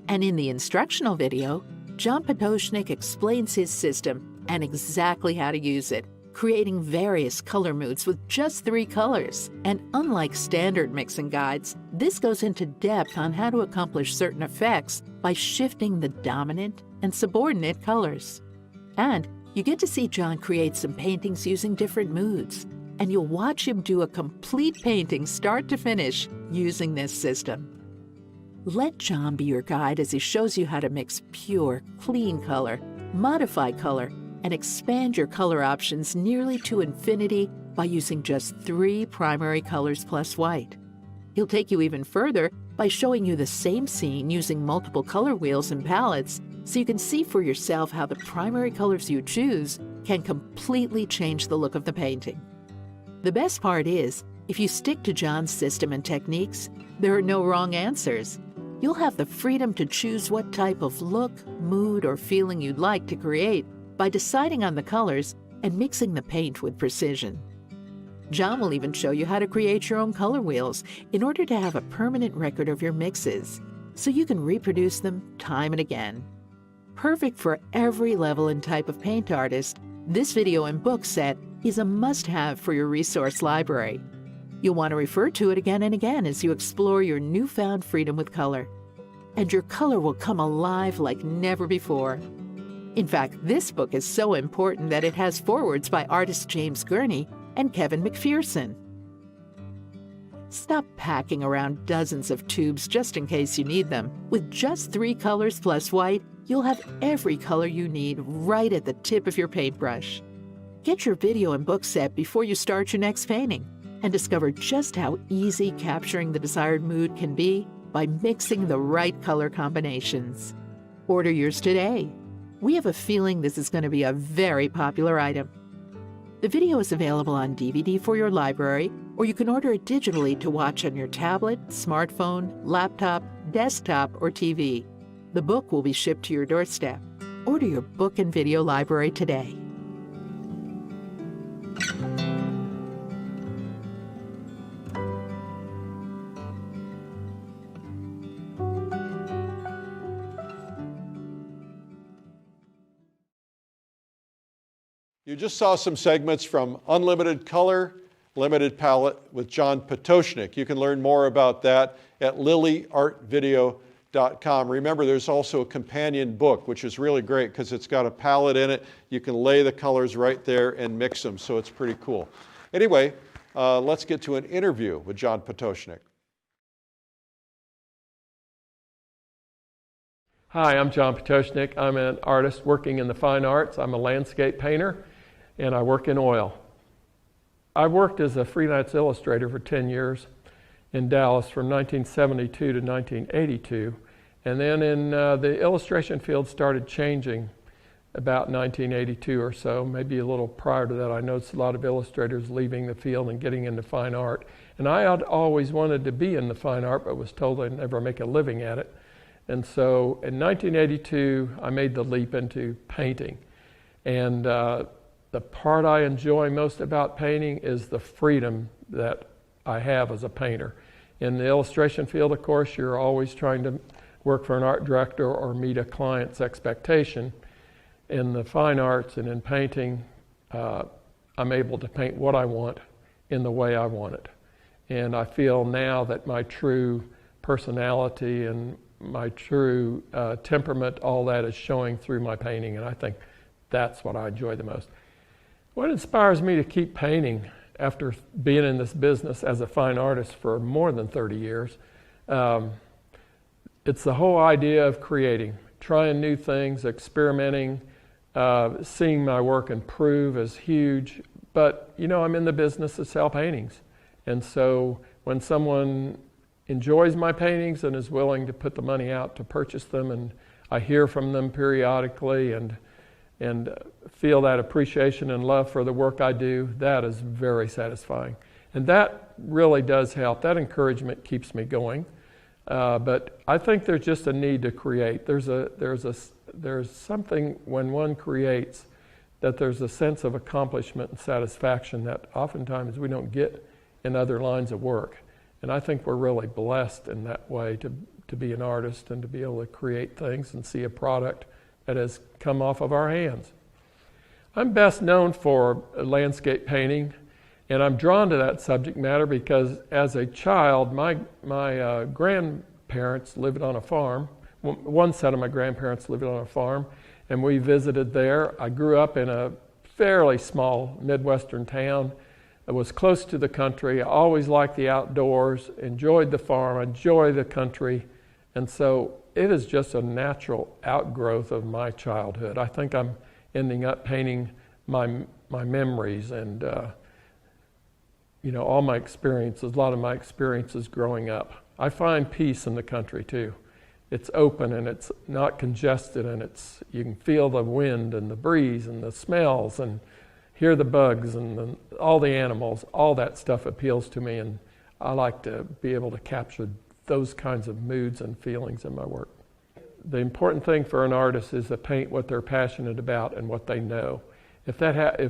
And in the instructional video, John Pototschnik explains his system and exactly how to use it, creating various color moods with just 3 colors. And unlike standard mixing guides, this goes into depth on how to accomplish certain effects by shifting the dominant and subordinate colors. And you get to see John create some paintings using different moods, and you'll watch him do a complete painting start to finish using this system. Let John be your guide as he shows you how to mix pure, clean color, modify color, and expand your color options nearly to infinity by using just 3 primary colors plus white. He'll take you even further by showing you the same scene using multiple color wheels and palettes so you can see for yourself how the primary colors you choose can completely change the look of the painting. The best part is, if you stick to John's system and techniques, there are no wrong answers. You'll have the freedom to choose what type of look, mood, or feeling you'd like to create by deciding on the colors and mixing the paint with precision. John will even show you how to create your own color wheels in order to have a permanent record of your mixes, so you can reproduce them time and again. Perfect for every level and type of paint artist, this video and book set is a must-have for your resource library. You'll want to refer to it again and again as you explore your newfound freedom with color. And your color will come alive like never before. In fact, this book is so important that it has forewords by artists James Gurney and Kevin McPherson. Stop packing around dozens of tubes just in case you need them. With just 3 colors plus white, you'll have every color you need right at the tip of your paintbrush. Get your video and book set before you start your next painting and discover just how easy capturing the desired mood can be by mixing the right color combinations. Order yours today. We have a feeling this is going to be a very popular item. The video is available on DVD for your library, or you can order it digitally to watch on your tablet, smartphone, laptop, desktop, or TV. The book will be shipped to your doorstep. Order your book and video library today. You just saw some segments from Unlimited Color, Limited Palette with John Pototschnik. You can learn more about that at lilyartvideo.com. Remember, there's also a companion book, which is really great because it's got a palette in it. You can lay the colors right there and mix them, so it's pretty cool. Anyway, let's get to an interview with John Pototschnik. Hi, I'm John Pototschnik. I'm an artist working in the fine arts. I'm a landscape painter, and I work in oil. I worked as a freelance illustrator for 10 years in Dallas from 1972 to 1982. And then in the illustration field started changing about 1982 or so, maybe a little prior to that. I noticed a lot of illustrators leaving the field and getting into fine art. And I had always wanted to be in the fine art, but was told I'd never make a living at it. And so in 1982, I made the leap into painting. And the part I enjoy most about painting is the freedom that I have as a painter. In the illustration field, of course, you're always trying to work for an art director or meet a client's expectation. In the fine arts and in painting, I'm able to paint what I want in the way I want it. And I feel now that my true personality and my true temperament, all that is showing through my painting, and I think that's what I enjoy the most. What inspires me to keep painting after being in this business as a fine artist for more than 30 years, it's the whole idea of creating, trying new things, experimenting, seeing my work improve is huge. But, you know, I'm in the business to sell paintings. And so when someone enjoys my paintings and is willing to put the money out to purchase them, and I hear from them periodically and feel that appreciation and love for the work I do, that is very satisfying. And that really does help. That encouragement keeps me going. But I think there's just a need to create. There's something when one creates that there's a sense of accomplishment and satisfaction that oftentimes we don't get in other lines of work. And I think we're really blessed in that way to be an artist and to be able to create things and see a product that has come off of our hands. I'm best known for landscape painting, and I'm drawn to that subject matter because as a child, my grandparents lived on a farm. One set of my grandparents lived on a farm, and we visited there. I grew up in a fairly small Midwestern town. It was close to the country. I always liked the outdoors, enjoyed the farm, enjoyed the country, and so it is just a natural outgrowth of my childhood. I think I'm ending up painting my memories and all my experiences, a lot of my experiences growing up. I find peace in the country too. It's open and it's not congested, and you can feel the wind and the breeze and the smells and hear the bugs and all the animals. All that stuff appeals to me, and I like to be able to capture those kinds of moods and feelings in my work. The important thing for an artist is to paint what they're passionate about and what they know. If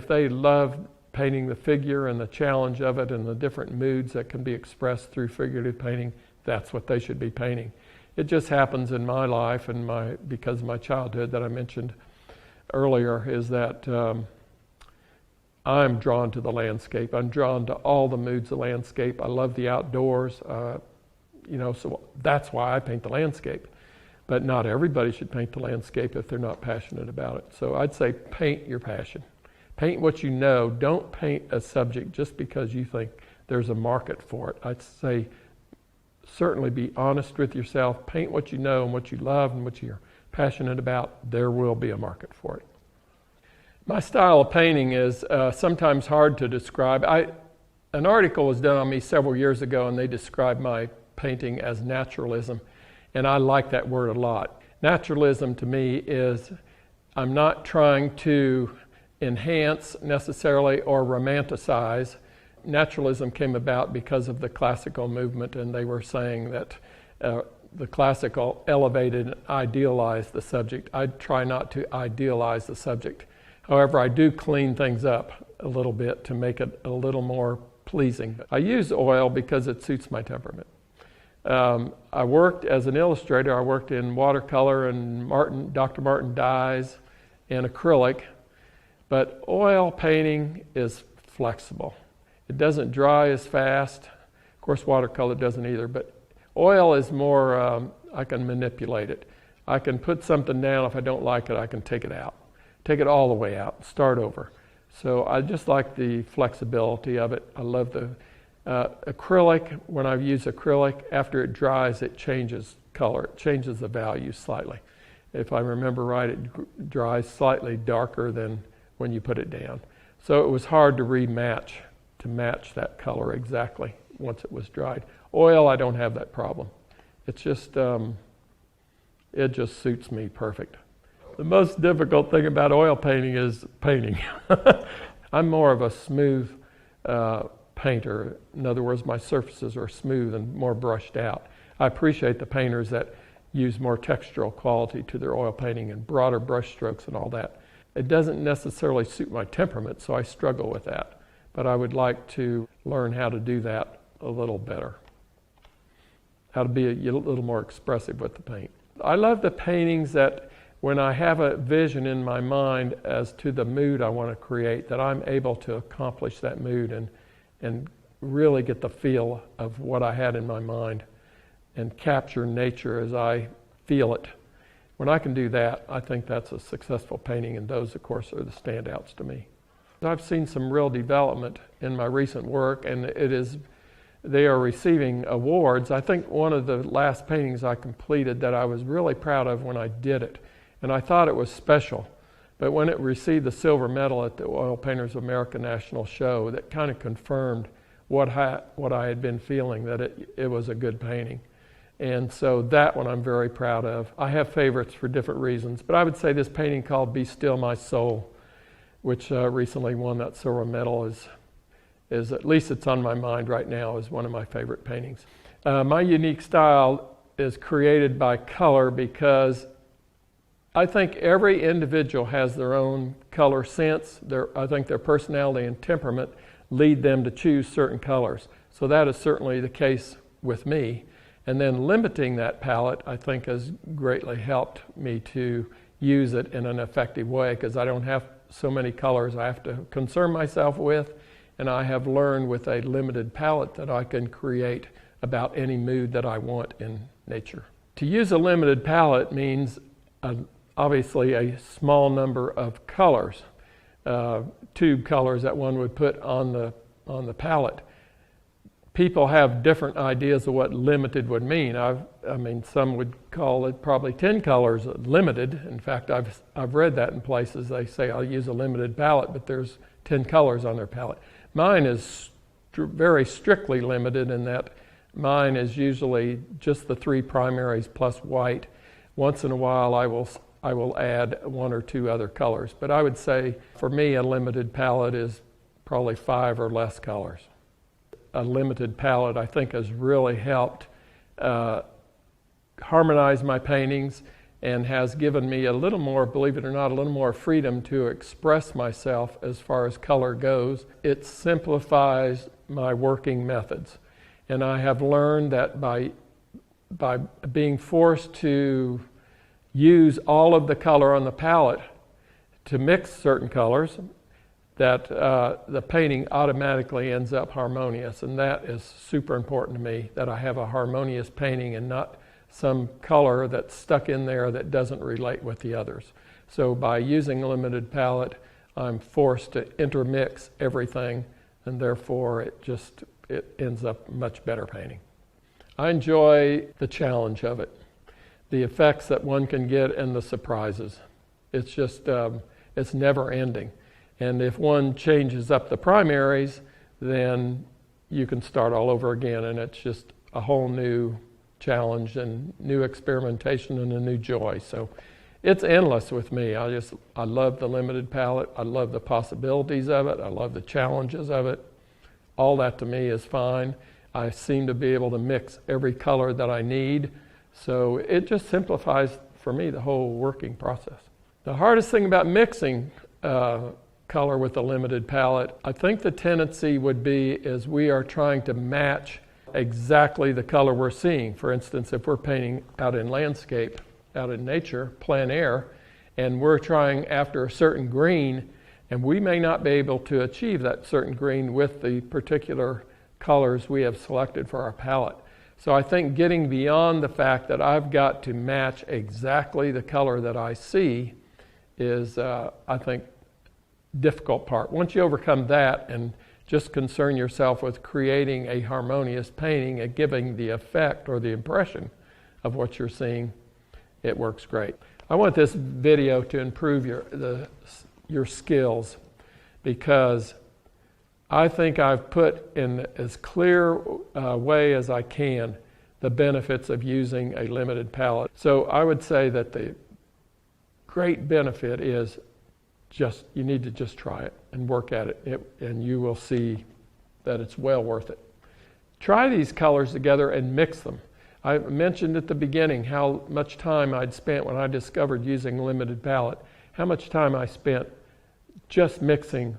they love painting the figure and the challenge of it and the different moods that can be expressed through figurative painting, that's what they should be painting. It just happens in my life and because of my childhood that I mentioned earlier, is that I'm drawn to the landscape. I'm drawn to all the moods of landscape. I love the outdoors, so that's why I paint the landscape. But not everybody should paint the landscape if they're not passionate about it. So I'd say paint your passion. Paint what you know. Don't paint a subject just because you think there's a market for it. I'd say certainly be honest with yourself. Paint what you know and what you love and what you're passionate about. There will be a market for it. My style of painting is sometimes hard to describe. An article was done on me several years ago, and they described my painting as naturalism, and I like that word a lot. Naturalism to me is I'm not trying to enhance necessarily or romanticize. Naturalism came about because of the classical movement, and they were saying that the classical elevated and idealized the subject. I try not to idealize the subject. However, I do clean things up a little bit to make it a little more pleasing. I use oil because it suits my temperament. I worked as an illustrator. I worked in watercolor and Dr. Martin dyes and acrylic, but oil painting is flexible. It doesn't dry as fast. Of course, watercolor doesn't either, but oil is more, I can manipulate it. I can put something down. If I don't like it, I can take it out. Take it all the way out, start over. So I just like the flexibility of it. I love the acrylic. When I use acrylic, after it dries, it changes color. It changes the value slightly. If I remember right, it dries slightly darker than when you put it down. So it was hard to match that color exactly once it was dried. Oil, I don't have that problem. It's just, it just suits me perfect. The most difficult thing about oil painting is painting. I'm more of a smooth painter. In other words, my surfaces are smooth and more brushed out. I appreciate the painters that use more textural quality to their oil painting and broader brush strokes and all that. It doesn't necessarily suit my temperament, so I struggle with that. But I would like to learn how to do that a little better. How to be a little more expressive with the paint. I love the paintings that when I have a vision in my mind as to the mood I want to create, that I'm able to accomplish that mood and really get the feel of what I had in my mind and capture nature as I feel it. When I can do that, I think that's a successful painting, and those, of course, are the standouts to me. I've seen some real development in my recent work, and they are receiving awards. I think one of the last paintings I completed that I was really proud of when I did it, and I thought it was special, but when it received the silver medal at the Oil Painters of America National Show, that kind of confirmed what I had been feeling, that it was a good painting. And so that one I'm very proud of. I have favorites for different reasons, but I would say this painting called Be Still My Soul, which recently won that silver medal, is at least it's on my mind right now, is one of my favorite paintings. My unique style is created by color because I think every individual has their own color sense. I think their personality and temperament lead them to choose certain colors. So that is certainly the case with me. And then limiting that palette, I think, has greatly helped me to use it in an effective way, because I don't have so many colors I have to concern myself with, and I have learned with a limited palette that I can create about any mood that I want in nature. To use a limited palette means obviously a small number of colors, tube colors that one would put on the palette. People have different ideas of what limited would mean. I mean, some would call it probably 10 colors limited. In fact, I've read that in places. They say I'll use a limited palette, but there's 10 colors on their palette. Mine is very strictly limited in that mine is usually just the 3 primaries plus white. Once in a while, I will add 1 or 2 other colors. But I would say for me, a limited palette is probably 5 or less colors. A limited palette, I think, has really helped harmonize my paintings and has given me a little more, believe it or not, a little more freedom to express myself as far as color goes. It simplifies my working methods. And I have learned that by by being forced to use all of the color on the palette to mix certain colors, that the painting automatically ends up harmonious. And that is super important to me, that I have a harmonious painting and not some color that's stuck in there that doesn't relate with the others. So by using a limited palette, I'm forced to intermix everything, and therefore it ends up much better painting. I enjoy the challenge of it, the effects that one can get and the surprises. It's just, it's never ending. And if one changes up the primaries, then you can start all over again, and it's just a whole new challenge and new experimentation and a new joy. So it's endless with me. I love the limited palette. I love the possibilities of it. I love the challenges of it. All that to me is fine. I seem to be able to mix every color that I need. So it just simplifies for me the whole working process. The hardest thing about mixing color with a limited palette, I think the tendency would be is we are trying to match exactly the color we're seeing. For instance, if we're painting out in landscape, out in nature, plein air, and we're trying after a certain green, and we may not be able to achieve that certain green with the particular colors we have selected for our palette. So I think getting beyond the fact that I've got to match exactly the color that I see is, I think, difficult part. Once you overcome that and just concern yourself with creating a harmonious painting and giving the effect or the impression of what you're seeing, it works great. I want this video to improve your skills, because I think I've put in as clear a way as I can the benefits of using a limited palette. So I would say that the great benefit is you need to just try it and work at it, and you will see that it's well worth it. Try these colors together and mix them. I mentioned at the beginning how much time I'd spent when I discovered using a limited palette, how much time I spent just mixing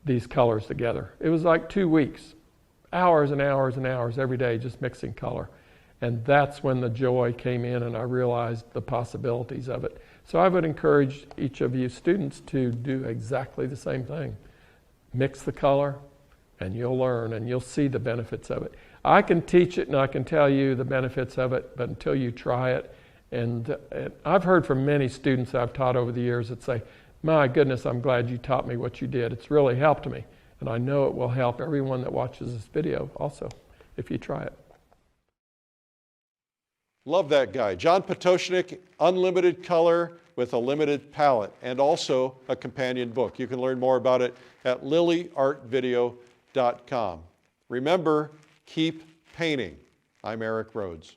these colors together. It was like 2 weeks, hours and hours and hours every day just mixing color. And that's when the joy came in and I realized the possibilities of it. So I would encourage each of you students to do exactly the same thing. Mix the color and you'll learn and you'll see the benefits of it. I can teach it and I can tell you the benefits of it, but until you try it, and I've heard from many students I've taught over the years that say, my goodness, I'm glad you taught me what you did. It's really helped me. And I know it will help everyone that watches this video also, if you try it. Love that guy. John Pototschnik, Unlimited Color with a Limited Palette, and also a companion book. You can learn more about it at lilyartvideo.com. Remember, keep painting. I'm Eric Rhodes.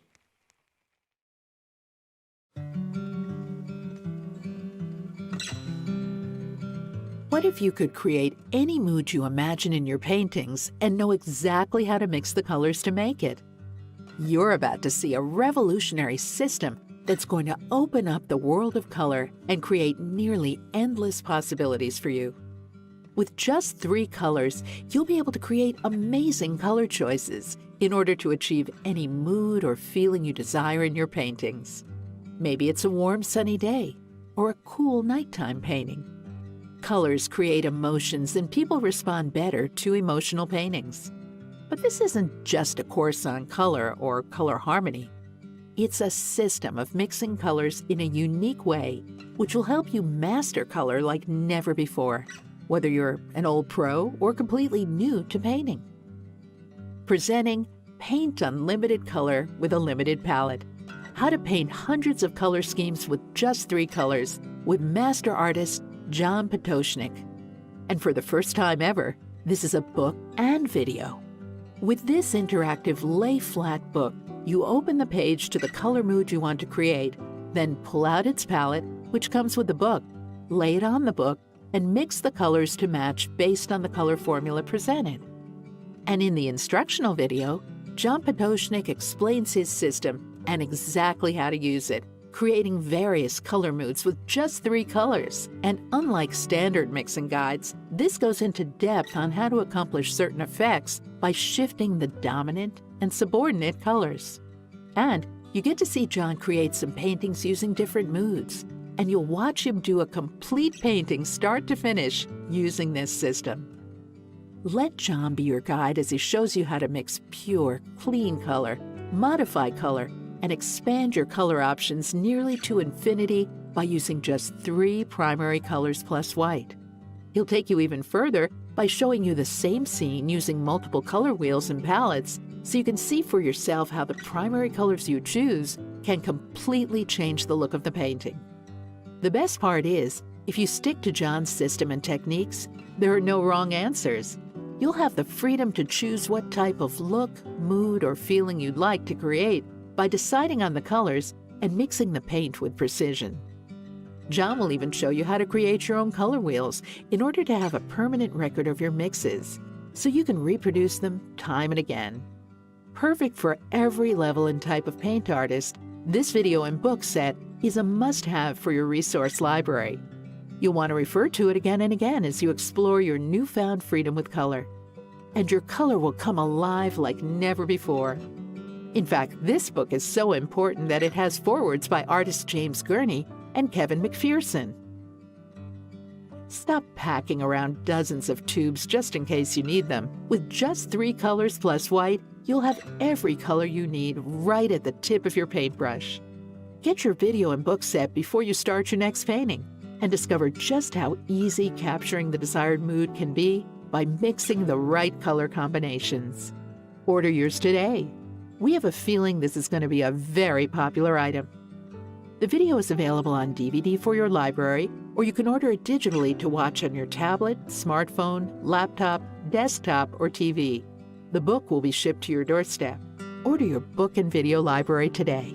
What if you could create any mood you imagine in your paintings and know exactly how to mix the colors to make it? You're about to see a revolutionary system that's going to open up the world of color and create nearly endless possibilities for you. With just 3 colors, you'll be able to create amazing color choices in order to achieve any mood or feeling you desire in your paintings. Maybe it's a warm, sunny day or a cool nighttime painting. Colors create emotions, and people respond better to emotional paintings. But this isn't just a course on color or color harmony. It's a system of mixing colors in a unique way, which will help you master color like never before, whether you're an old pro or completely new to painting. Presenting Paint Unlimited Color with a Limited Palette. How to paint hundreds of color schemes with just 3 colors with master artist John Pototschnik. And for the first time ever, this is a book and video. With this interactive lay-flat book, you open the page to the color mood you want to create, then pull out its palette, which comes with the book, lay it on the book, and mix the colors to match based on the color formula presented. And in the instructional video, John Pototschnik explains his system and exactly how to use it, creating various color moods with just 3 colors. And unlike standard mixing guides, this goes into depth on how to accomplish certain effects by shifting the dominant and subordinate colors. And You get to see John create some paintings using different moods, and you'll watch him do a complete painting start to finish using this system. Let John be your guide as he shows you how to mix pure, clean color, modify color, and expand your color options nearly to infinity by using just 3 primary colors plus white. He'll take you even further by showing you the same scene using multiple color wheels and palettes so you can see for yourself how the primary colors you choose can completely change the look of the painting. The best part is, if you stick to John's system and techniques, there are no wrong answers. You'll have the freedom to choose what type of look, mood, or feeling you'd like to create by deciding on the colors and mixing the paint with precision. John will even show you how to create your own color wheels in order to have a permanent record of your mixes, so you can reproduce them time and again. Perfect for every level and type of paint artist, this video and book set is a must-have for your resource library. You'll want to refer to it again and again as you explore your newfound freedom with color. And your color will come alive like never before. In fact, this book is so important that it has forewords by artists James Gurney and Kevin McPherson. Stop packing around dozens of tubes just in case you need them. With just 3 colors plus white, you'll have every color you need right at the tip of your paintbrush. Get your video and book set before you start your next painting, and discover just how easy capturing the desired mood can be by mixing the right color combinations. Order yours today. We have a feeling this is going to be a very popular item. The video is available on DVD for your library, or you can order it digitally to watch on your tablet, smartphone, laptop, desktop, or TV. The book will be shipped to your doorstep. Order your book and video library today.